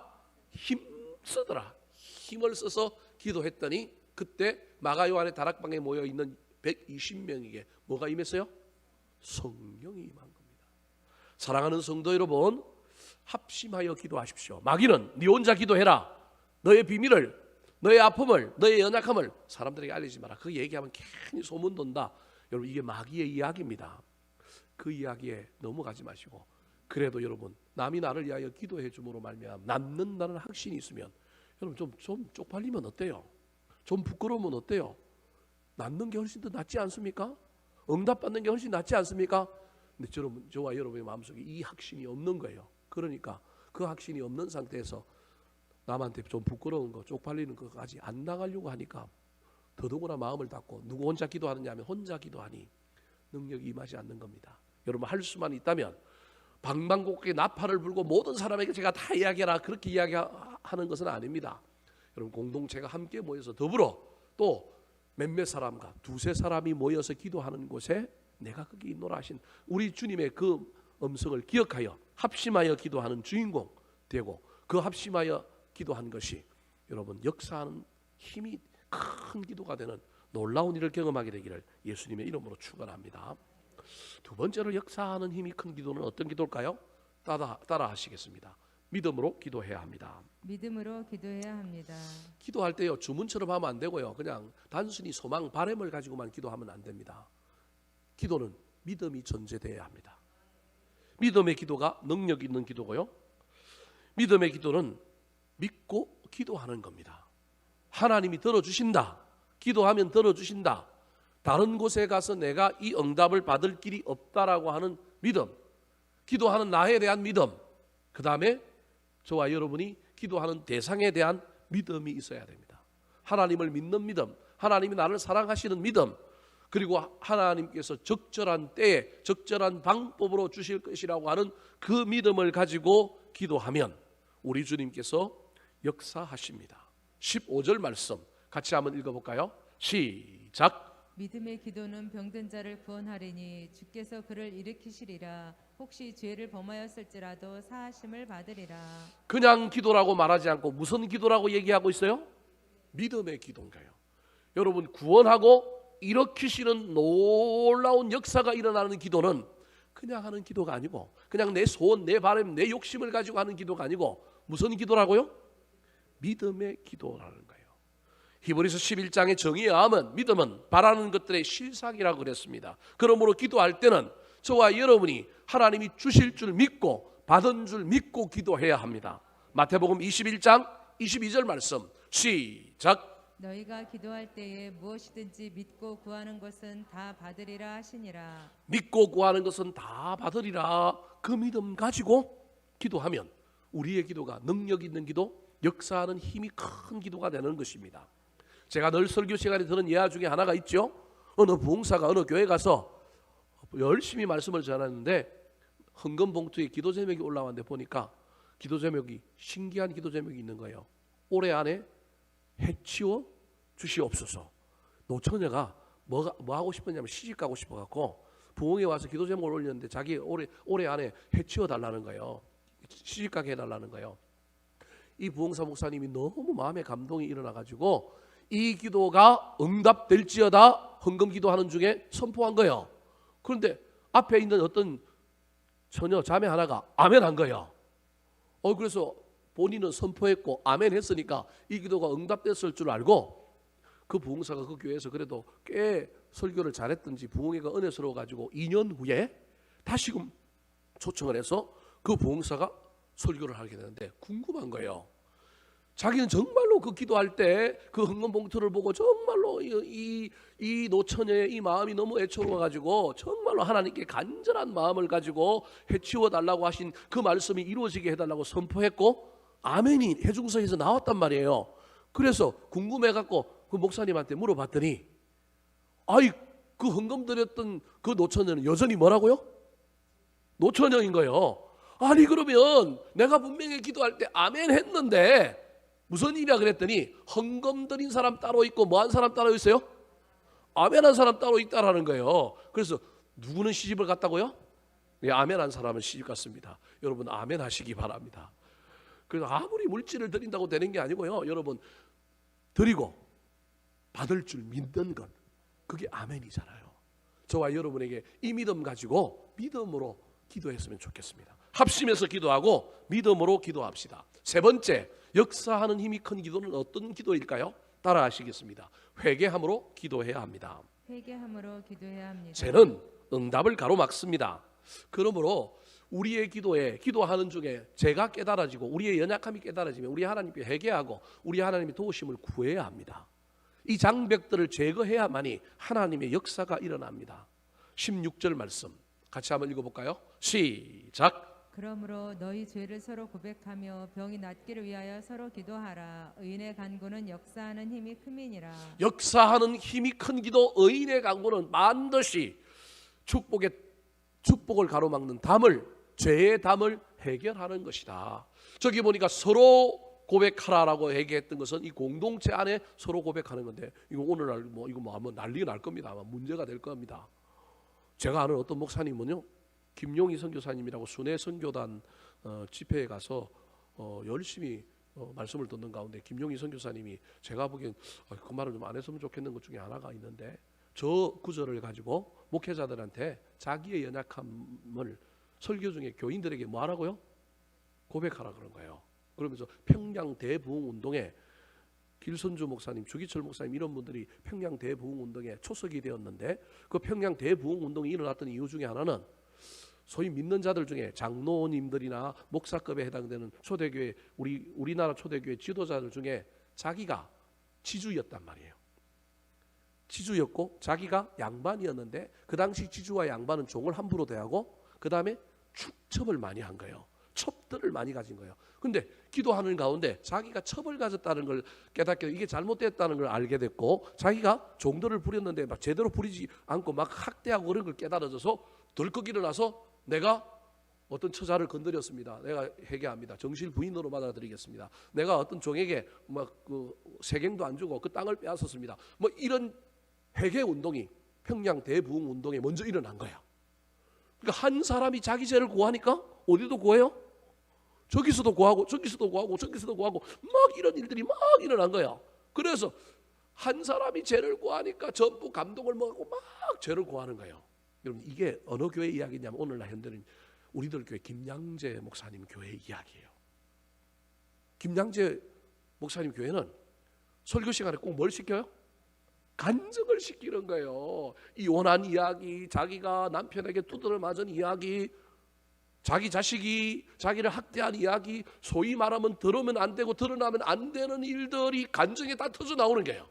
힘쓰더라. 힘을 써서 기도했더니 그때 마가 요한의 다락방에 모여 있는 120명에게 뭐가 임했어요? 성령이 임한 겁니다. 사랑하는 성도 여러분, 합심하여 기도하십시오. 마귀는 네 혼자 기도해라. 너의 비밀을, 너의 아픔을, 너의 연약함을 사람들에게 알리지 마라. 그 얘기하면 괜히 소문 돈다. 여러분, 이게 마귀의 이야기입니다. 그 이야기에 넘어가지 마시고, 그래도 여러분 남이 나를 위하여 기도해 줌으로 말미암아 낫는다는 확신이 있으면 여러분 좀 쪽팔리면 어때요? 좀 부끄러우면 어때요? 낫는 게 훨씬 더 낫지 않습니까? 응답받는 게 훨씬 낫지 않습니까? 근데 저와 여러분의 마음속에 이 확신이 없는 거예요. 그러니까 그 확신이 없는 상태에서 남한테 좀 부끄러운 거, 쪽팔리는 것까지 안 나가려고 하니까 더더구나 마음을 닫고 누구 혼자 기도하느냐 하면 혼자 기도하니 능력이 임하지 않는 겁니다. 여러분 할 수만 있다면 방방곡곡에 나팔을 불고 모든 사람에게 제가 다 이야기하라 그렇게 이야기하는 것은 아닙니다. 여러분 공동체가 함께 모여서 더불어 또 몇몇 사람과 두세 사람이 모여서 기도하는 곳에 내가 거기 있노라 하신 우리 주님의 그 음성을 기억하여 합심하여 기도하는 주인공 되고 그 합심하여 기도한 것이 여러분 역사하는 힘이 큰 기도가 되는 놀라운 일을 경험하게 되기를 예수님의 이름으로 축원합니다. 두 번째로 역사하는 힘이 큰 기도는 어떤 기도일까요? 따라 하시겠습니다. 믿음으로 기도해야 합니다. 믿음으로 기도해야 합니다. 기도할 때요 주문처럼 하면 안 되고요. 그냥 단순히 소망 바람을 가지고만 기도하면 안 됩니다. 기도는 믿음이 전제되어야 합니다. 믿음의 기도가 능력 있는 기도고요. 믿음의 기도는 믿고 기도하는 겁니다. 하나님이 들어주신다. 기도하면 들어주신다. 다른 곳에 가서 내가 이 응답을 받을 길이 없다라고 하는 믿음, 기도하는 나에 대한 믿음, 그 다음에 저와 여러분이 기도하는 대상에 대한 믿음이 있어야 됩니다. 하나님을 믿는 믿음, 하나님이 나를 사랑하시는 믿음, 그리고 하나님께서 적절한 때에 적절한 방법으로 주실 것이라고 하는 그 믿음을 가지고 기도하면 우리 주님께서 역사하십니다. 15절 말씀 같이 한번 읽어볼까요? 시작. 믿음의 기도는 병든 자를 구원하리니 주께서 그를 일으키시리라. 혹시 죄를 범하였을지라도 사하심을 받으리라. 그냥 기도라고 말하지 않고 무슨 기도라고 얘기하고 있어요? 믿음의 기도인가요? 여러분 구원하고 일으키시는 놀라운 역사가 일어나는 기도는 그냥 하는 기도가 아니고 그냥 내 소원, 내 바람, 내 욕심을 가지고 하는 기도가 아니고 무슨 기도라고요? 믿음의 기도라는 거예요. 히브리서 11장의 정의의 암은 믿음은 바라는 것들의 실상이라고 그랬습니다. 그러므로 기도할 때는 저와 여러분이 하나님이 주실 줄 믿고 받은 줄 믿고 기도해야 합니다. 마태복음 21장 22절 말씀 시작. 너희가 기도할 때에 무엇이든지 믿고 구하는 것은 다 받으리라 하시니라. 믿고 구하는 것은 다 받으리라. 그 믿음 가지고 기도하면 우리의 기도가 능력 있는 기도, 역사하는 힘이 큰 기도가 되는 것입니다. 제가 늘 설교 시간에 들은 예화 중에 하나가 있죠. 어느 부흥사가 어느 교회 가서 열심히 말씀을 전하는데 헌금 봉투에 기도 제목이 올라왔는데 보니까 기도 제목이 신기한 기도 제목이 있는 거예요. 올해 안에 해치워 주시옵소서. 노처녀가 뭐 하고 싶었냐면 시집 가고 싶어갖고 부흥회 와서 기도 제목을 올렸는데 자기 올해 안에 해치워 달라는 거예요. 시집가게 해달라는 거예요. 이 부흥사 목사님이 너무 마음에 감동이 일어나가지고 이 기도가 응답될지어다 헌금 기도하는 중에 선포한 거예요. 그런데 앞에 있는 어떤 처녀 자매 하나가 아멘 한 거예요. 그래서 본인은 선포했고 아멘 했으니까 이 기도가 응답됐을 줄 알고 그 부흥사가 그 교회에서 그래도 꽤 설교를 잘했던지 부흥회가 은혜스러워 가지고 2년 후에 다시금 초청을 해서 그 부흥사가 설교를 하게 되는데 궁금한 거예요. 자기는 정말로 그 기도할 때 그 헌금 봉투를 보고 정말로 이 노처녀의 이 마음이 너무 애처로워 가지고 정말로 하나님께 간절한 마음을 가지고 해치워 달라고 하신 그 말씀이 이루어지게 해달라고 선포했고 아멘이 해중서에서 나왔단 말이에요. 그래서 궁금해 갖고 그 목사님한테 물어봤더니 그 헌금 드렸던 그 노처녀는 여전히 뭐라고요? 노처녀인 거예요. 아니 그러면 내가 분명히 기도할 때 아멘 했는데 무슨 일이야 그랬더니 헌금 드린 사람 따로 있고 뭐한 사람 따로 있어요? 아멘한 사람 따로 있다라는 거예요. 그래서 누구는 시집을 갔다고요? 네, 아멘한 사람은 시집 갔습니다. 여러분 아멘 하시기 바랍니다. 그래서 아무리 물질을 드린다고 되는 게 아니고요. 여러분 드리고 받을 줄 믿는 것 그게 아멘이잖아요. 저와 여러분에게 이 믿음 가지고 믿음으로 기도했으면 좋겠습니다. 합심해서 기도하고 믿음으로 기도합시다. 세 번째, 역사하는 힘이 큰 기도는 어떤 기도일까요? 따라하시겠습니다. 회개함으로 기도해야 합니다. 회개함으로 기도해야 합니다. 죄는 응답을 가로막습니다. 그러므로 우리의 기도에 기도하는 중에 죄가 깨달아지고 우리의 연약함이 깨달아지면 우리 하나님께 회개하고 우리 하나님의 도우심을 구해야 합니다. 이 장벽들을 제거해야만이 하나님의 역사가 일어납니다. 16절 말씀 같이 한번 읽어볼까요? 시작. 그러므로 너희 죄를 서로 고백하며 병이 낫기를 위하여 서로 기도하라. 의인의 간구는 역사하는 힘이 큼이니라. 역사하는 힘이 큰 기도 의인의 간구는 반드시 축복을 가로막는 담을 죄의 담을 해결하는 것이다. 저기 보니까 서로 고백하라라고 얘기했던 것은 이 공동체 안에 서로 고백하는 건데 이거 오늘날 이거 아마 난리가 날 겁니다. 아마 문제가 될 겁니다. 제가 아는 어떤 목사님은요. 김용희 선교사님이라고 순회 선교단 집회에 가서 열심히 말씀을 듣는 가운데 김용희 선교사님이 제가 보기엔 그 말을 좀 안 했으면 좋겠는 것 중에 하나가 있는데 저 구절을 가지고 목회자들한테 자기의 연약함을 설교 중에 교인들에게 뭐 하라고요? 고백하라 그런 거예요. 그러면서 평양 대부흥 운동에 길선주 목사님, 주기철 목사님 이런 분들이 평양 대부흥 운동에 초석이 되었는데 그 평양 대부흥 운동이 일어났던 이유 중에 하나는 소위 믿는 자들 중에 장로님들이나 목사급에 해당되는 초대교회 우리나라 초대교회 지도자들 중에 자기가 지주였단 말이에요. 지주였고 자기가 양반이었는데 그 당시 지주와 양반은 종을 함부로 대하고 그 다음에 축첩을 많이 한 거예요. 첩들을 많이 가진 거예요. 근데 기도하는 가운데 자기가 첩을 가졌다는 걸 깨닫게 이게 잘못됐다는 걸 알게 됐고 자기가 종들을 부렸는데 막 제대로 부리지 않고 막 학대하고 그런 걸 깨달아져서 덜컥 일어나서 내가 어떤 처자를 건드렸습니다. 내가 회개합니다. 정실 부인으로 받아들이겠습니다. 내가 어떤 종에게 막 그 세경도 안 주고 그 땅을 빼앗았습니다. 뭐 이런 회개 운동이 평양 대부흥 운동에 먼저 일어난 거야. 그러니까 한 사람이 자기 죄를 고하니까 어디도 고해요? 저기서도 고하고 저기서도 고하고 저기서도 고하고 막 이런 일들이 막 일어난 거야. 그래서 한 사람이 죄를 고하니까 전부 감동을 먹고 막 죄를 고하는 거예요. 여러분 이게 어느 교회 이야기냐면 오늘날 현대는 우리들 교회 김양재 목사님 교회 이야기예요. 김양재 목사님 교회는 설교 시간에 꼭 뭘 시켜요? 간증을 시키는 거예요. 이혼한 이야기, 자기가 남편에게 두드려 맞은 이야기, 자기 자식이 자기를 학대한 이야기, 소위 말하면 들으면 안 되고 드러나면 안 되는 일들이 간증에 다 터져 나오는 거예요.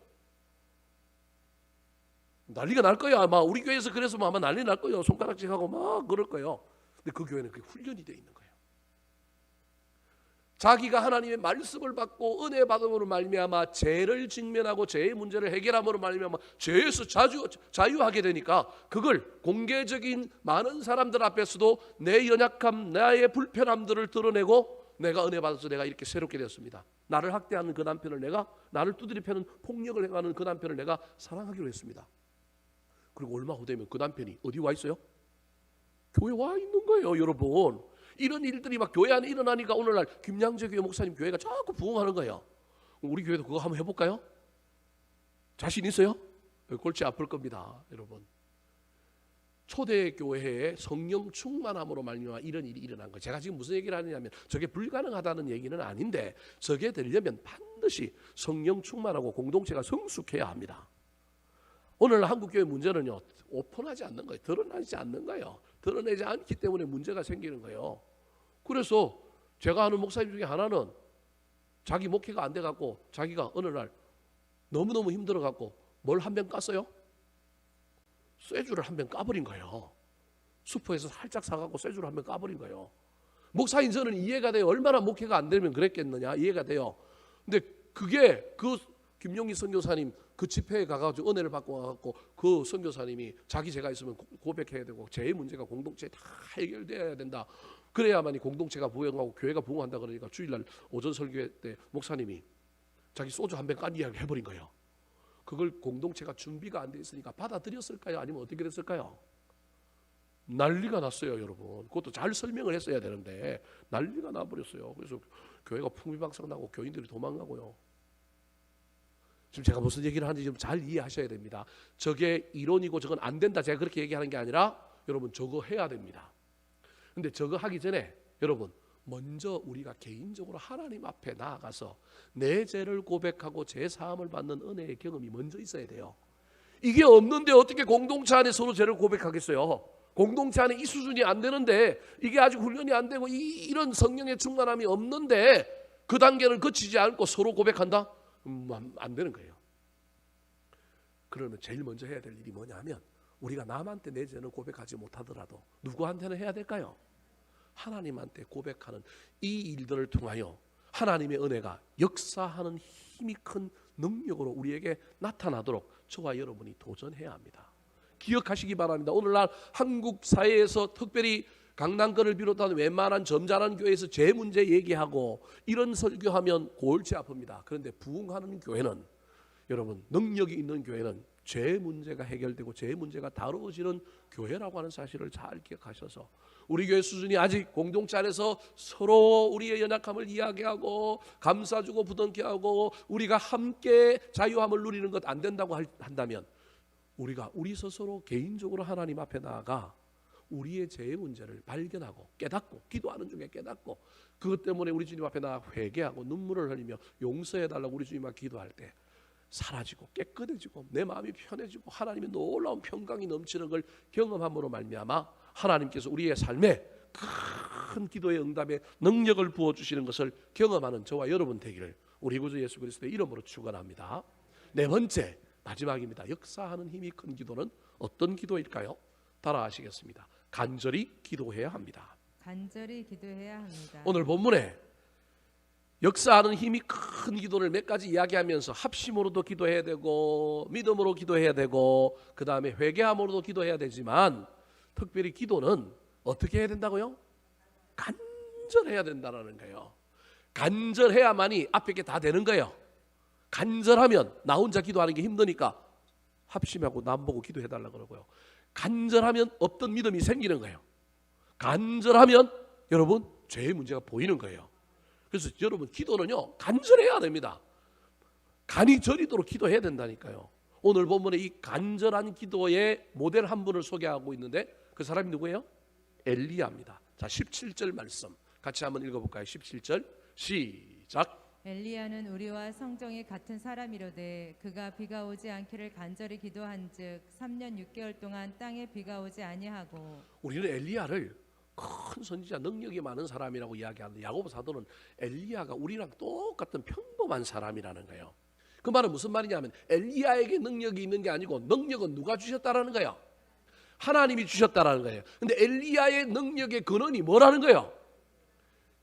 난리가 날 거예요. 아마 우리 교회에서 그래서 아마 난리 날 거예요. 손가락질하고 막 그럴 거예요. 근데 그 교회는 그게 훈련이 되어 있는 거예요. 자기가 하나님의 말씀을 받고 은혜 받음으로 말미암아 죄를 직면하고 죄의 문제를 해결함으로 말미암아 죄에서 자유하게 되니까 그걸 공개적인 많은 사람들 앞에서도 내 연약함, 나의 불편함들을 드러내고 내가 은혜 받아서 내가 이렇게 새롭게 되었습니다. 나를 학대하는 그 남편을 나를 두드려 패는 폭력을 행하는 그 남편을 내가 사랑하기로 했습니다. 그리고 얼마 후 되면 그 남편이 어디 와 있어요? 교회 와 있는 거예요, 여러분. 이런 일들이 막 교회 안에 일어나니까 오늘날 김양재 교회 목사님 교회가 자꾸 부흥하는 거예요. 우리 교회도 그거 한번 해볼까요? 자신 있어요? 골치 아플 겁니다, 여러분. 초대교회에 성령 충만함으로 말미암아 이런 일이 일어난 거예요. 제가 지금 무슨 얘기를 하느냐면 저게 불가능하다는 얘기는 아닌데 저게 되려면 반드시 성령 충만하고 공동체가 성숙해야 합니다. 오늘 한국교회 문제는요, 오픈하지 않는 거예요. 드러나지 않는 거예요. 드러내지 않기 때문에 문제가 생기는 거예요. 그래서 제가 아는 목사님 중에 하나는 자기 목회가 안 돼갖고 자기가 어느 날 너무너무 힘들어갖고 뭘 한 병 깠어요? 쇠주를 한 병 까버린 거예요. 슈퍼에서 살짝 사갖고 쇠주를 한 병 까버린 거예요. 목사인 저는 이해가 돼요. 얼마나 목회가 안 되면 그랬겠느냐, 이해가 돼요. 근데 그게 그 김용희 선교사님 그 집회에 가가지고 은혜를 받고 와갖고 그 선교사님이 자기 죄가 있으면 고백해야 되고 제 문제가 공동체에 다 해결돼야 된다. 그래야만이 공동체가 부흥하고 교회가 부흥한다. 그러니까 주일날 오전 설교 때 목사님이 자기 소주 한 병 깐 이야기를 해버린 거예요. 그걸 공동체가 준비가 안 돼 있으니까 받아들였을까요? 아니면 어떻게 됐을까요? 난리가 났어요, 여러분. 그것도 잘 설명을 했어야 되는데 난리가 나버렸어요. 그래서 교회가 풍비박산 나고 교인들이 도망가고요. 지금 제가 무슨 얘기를 하는지 좀 잘 이해하셔야 됩니다. 저게 이론이고 저건 안 된다 제가 그렇게 얘기하는 게 아니라 여러분 저거 해야 됩니다. 근데 저거 하기 전에 여러분 먼저 우리가 개인적으로 하나님 앞에 나아가서 내 죄를 고백하고 죄 사함을 받는 은혜의 경험이 먼저 있어야 돼요. 이게 없는데 어떻게 공동체 안에 서로 죄를 고백하겠어요? 공동체 안에 이 수준이 안 되는데, 이게 아직 훈련이 안 되고 이런 성령의 충만함이 없는데 그 단계를 거치지 않고 서로 고백한다? 안 되는 거예요. 그러면 제일 먼저 해야 될 일이 뭐냐면 우리가 남한테 내 죄는 고백하지 못하더라도 누구한테는 해야 될까요? 하나님한테 고백하는 이 일들을 통하여 하나님의 은혜가 역사하는 힘이 큰 능력으로 우리에게 나타나도록 저와 여러분이 도전해야 합니다. 기억하시기 바랍니다. 오늘날 한국 사회에서 특별히 강남권을 비롯한 웬만한 점잖은 교회에서 죄 문제 얘기하고 이런 설교하면 골치 아픕니다. 그런데 부흥하는 교회는, 여러분 능력이 있는 교회는 죄 문제가 해결되고 죄 문제가 다루어지는 교회라고 하는 사실을 잘 기억하셔서 우리 교회 수준이 아직 공동체 안에서 서로 우리의 연약함을 이야기하고 감싸주고 부둥켜 하고 우리가 함께 자유함을 누리는 것 안 된다고 한다면 우리가 우리 스스로 개인적으로 하나님 앞에 나아가 우리의 죄의 문제를 발견하고 깨닫고 기도하는 중에 깨닫고 그것 때문에 우리 주님 앞에 나아가 회개하고 눈물을 흘리며 용서해달라고 우리 주님 앞에 기도할 때 사라지고 깨끗해지고 내 마음이 편해지고 하나님의 놀라운 평강이 넘치는 걸 경험함으로 말미암아 하나님께서 우리의 삶에 큰 기도의 응답에 능력을 부어주시는 것을 경험하는 저와 여러분 되기를 우리 구주 예수 그리스도의 이름으로 축원합니다. 네 번째, 마지막입니다. 역사하는 힘이 큰 기도는 어떤 기도일까요? 따라하시겠습니다. 간절히 기도해야 합니다. 간절히 기도해야 합니다. 오늘 본문에 역사하는 힘이 큰 기도를 몇 가지 이야기하면서 합심으로도 기도해야 되고 믿음으로 기도해야 되고 그 다음에 회개함으로도 기도해야 되지만 특별히 기도는 어떻게 해야 된다고요? 간절해야 된다는 거예요. 간절해야만이 앞에 게 다 되는 거예요. 간절하면 나 혼자 기도하는 게 힘드니까 합심하고 남 보고 기도해달라고 그러고요. 간절하면 없던 믿음이 생기는 거예요. 간절하면 여러분 죄의 문제가 보이는 거예요. 그래서 여러분 기도는요 간절해야 됩니다. 간이 저리도록 기도해야 된다니까요. 오늘 본문에 이 간절한 기도의 모델 한 분을 소개하고 있는데 그 사람이 누구예요? 엘리야입니다. 자 17절 말씀 같이 한번 읽어볼까요? 17절 시작. 엘리야는 우리와 성정이 같은 사람이로되 그가 비가 오지 않기를 간절히 기도한즉 3년 6개월 동안 땅에 비가 오지 아니하고. 우리는 엘리야를 큰 선지자 능력이 많은 사람이라고 이야기하는데 야고보 사도는 엘리야가 우리랑 똑같은 평범한 사람이라는 거예요. 그 말은 무슨 말이냐면 엘리야에게 능력이 있는 게 아니고 능력은 누가 주셨다라는 거예요? 하나님이 주셨다라는 거예요. 근데 엘리야의 능력의 근원이 뭐라는 거예요?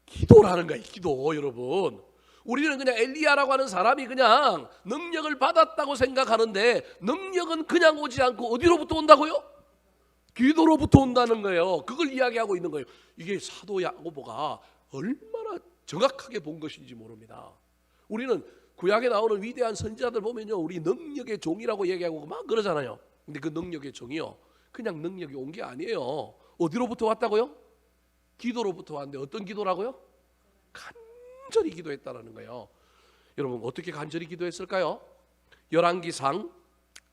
기도라는 거예요. 기도. 여러분 우리는 그냥 엘리야라고 하는 사람이 그냥 능력을 받았다고 생각하는데 능력은 그냥 오지 않고 어디로부터 온다고요? 기도로부터 온다는 거예요. 그걸 이야기하고 있는 거예요. 이게 사도 야고보가 얼마나 정확하게 본 것인지 모릅니다. 우리는 구약에 나오는 위대한 선지자들 보면요 우리 능력의 종이라고 얘기하고 막 그러잖아요. 근데 그 능력의 종이요 그냥 능력이 온 게 아니에요. 어디로부터 왔다고요? 기도로부터 왔는데 어떤 기도라고요? 간절히 기도했다라는 거예요. 여러분 어떻게 간절히 기도했을까요? 열왕기상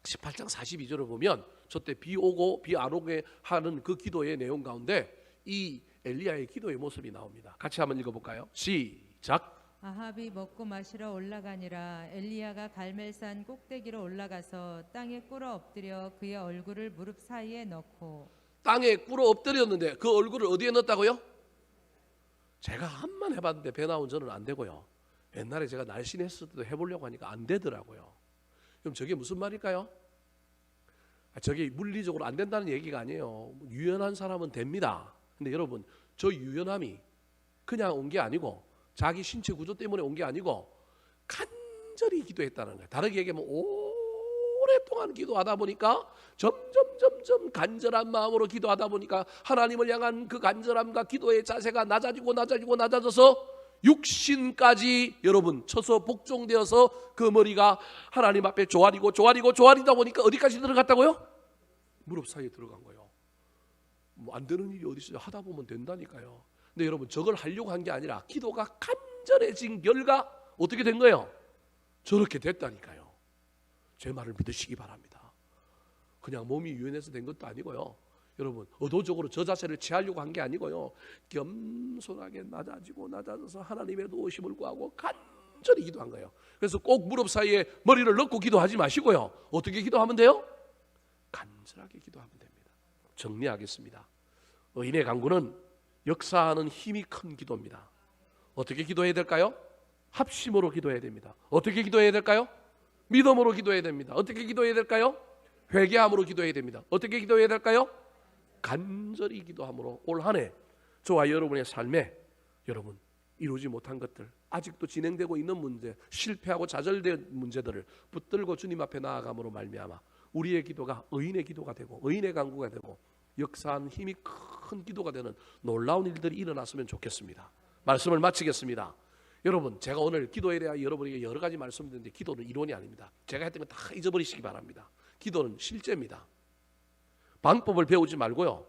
18장 42절을 보면 저때 비 오고 비 안 오게 하는 그 기도의 내용 가운데 이 엘리야의 기도의 모습이 나옵니다. 같이 한번 읽어볼까요? 시작. 아합이 먹고 마시러 올라가니라. 엘리야가 갈멜산 꼭대기로 올라가서 땅에 꿇어 엎드려 그의 얼굴을 무릎 사이에 넣고. 땅에 꿇어 엎드렸는데 그 얼굴을 어디에 넣었다고요? 제가 한번 해봤는데 배 나온 저는 안 되고요. 옛날에 제가 날씬했을 때도 해보려고 하니까 안 되더라고요. 그럼 저게 무슨 말일까요? 저게 물리적으로 안 된다는 얘기가 아니에요. 유연한 사람은 됩니다. 근데 여러분 저 유연함이 그냥 온 게 아니고 자기 신체 구조 때문에 온 게 아니고 간절히 기도했다는 거예요. 다르게 얘기하면 오랫동안 기도하다 보니까 점점 간절한 마음으로 기도하다 보니까 하나님을 향한 그 간절함과 기도의 자세가 낮아져서 육신까지 여러분 쳐서 복종되어서 그 머리가 하나님 앞에 조아리다 보니까 어디까지 들어갔다고요? 무릎 사이에 들어간 거예요. 뭐 안 되는 일이 어디 있어요? 하다 보면 된다니까요. 근데 여러분 저걸 하려고 한 게 아니라 기도가 간절해진 결과 어떻게 된 거예요? 저렇게 됐다니까요. 제 말을 믿으시기 바랍니다. 그냥 몸이 유연해서 된 것도 아니고요. 여러분 의도적으로 저 자세를 취하려고 한 게 아니고요. 겸손하게 낮아져서 하나님의 도우심을 구하고 간절히 기도한 거예요. 그래서 꼭 무릎 사이에 머리를 넣고 기도하지 마시고요. 어떻게 기도하면 돼요? 간절하게 기도하면 됩니다. 정리하겠습니다. 의인의 간구는 역사하는 힘이 큰 기도입니다. 어떻게 기도해야 될까요? 합심으로 기도해야 됩니다. 어떻게 기도해야 될까요? 믿음으로 기도해야 됩니다. 어떻게 기도해야 될까요? 회개함으로 기도해야 됩니다. 어떻게 기도해야 될까요? 간절히 기도함으로 올 한 해 저와 여러분의 삶에 여러분 이루지 못한 것들, 아직도 진행되고 있는 문제, 실패하고 좌절된 문제들을 붙들고 주님 앞에 나아감으로 말미암아 우리의 기도가 의인의 기도가 되고 의인의 간구가 되고 역사하는 힘이 큰 기도가 되는 놀라운 일들이 일어났으면 좋겠습니다. 말씀을 마치겠습니다. 여러분 제가 오늘 기도에 대해 여러분에게 여러 가지 말씀드렸는데 기도는 이론이 아닙니다. 제가 했던 건 다 잊어버리시기 바랍니다. 기도는 실제입니다. 방법을 배우지 말고요.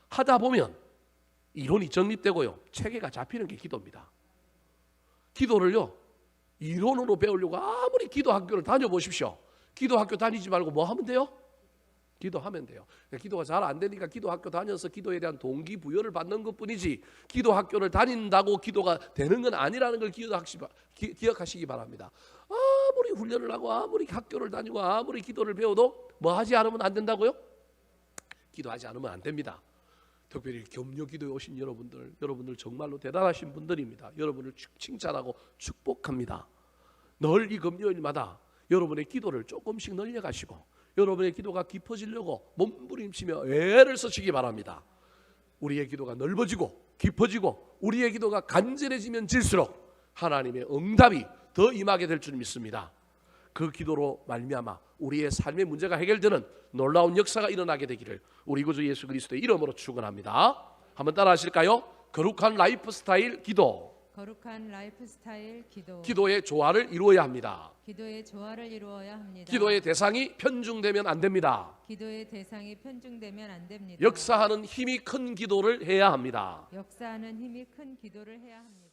하다 보면 이론이 정립되고요. 체계가 잡히는 게 기도입니다. 기도를요. 이론으로 배우려고 아무리 기도 학교를 다녀보십시오. 기도 학교 다니지 말고 뭐 하면 돼요? 기도하면 돼요. 기도가 잘 안 되니까 기도 학교 다녀서 기도에 대한 동기부여를 받는 것뿐이지 기도 학교를 다닌다고 기도가 되는 건 아니라는 걸 기억하시기 바랍니다. 아무리 훈련을 하고 아무리 학교를 다니고 아무리 기도를 배워도 뭐 하지 않으면 안 된다고요? 기도하지 않으면 안 됩니다. 특별히 격려 기도에 오신 여러분들 정말로 대단하신 분들입니다. 여러분을 칭찬하고 축복합니다. 늘 이 금요일마다 여러분의 기도를 조금씩 늘려가시고 여러분의 기도가 깊어지려고 몸부림치며 애를 쓰시기 바랍니다. 우리의 기도가 넓어지고 깊어지고 우리의 기도가 간절해지면 질수록 하나님의 응답이 더 임하게 될 줄 믿습니다. 그 기도로 말미암아 우리의 삶의 문제가 해결되는 놀라운 역사가 일어나게 되기를 우리 구주 예수 그리스도의 이름으로 축원합니다. 한번 따라 하실까요? 거룩한 라이프 스타일 기도. 거룩한 라이프 스타일 기도. 기도의 조화를 이루어야 합니다. 기도의 조화를 이루어야 합니다. 기도의 대상이 편중되면 안 됩니다. 기도의 대상이 편중되면 안 됩니다. 역사하는 힘이 큰 기도를 해야 합니다. 역사하는 힘이 큰 기도를 해야 합니다.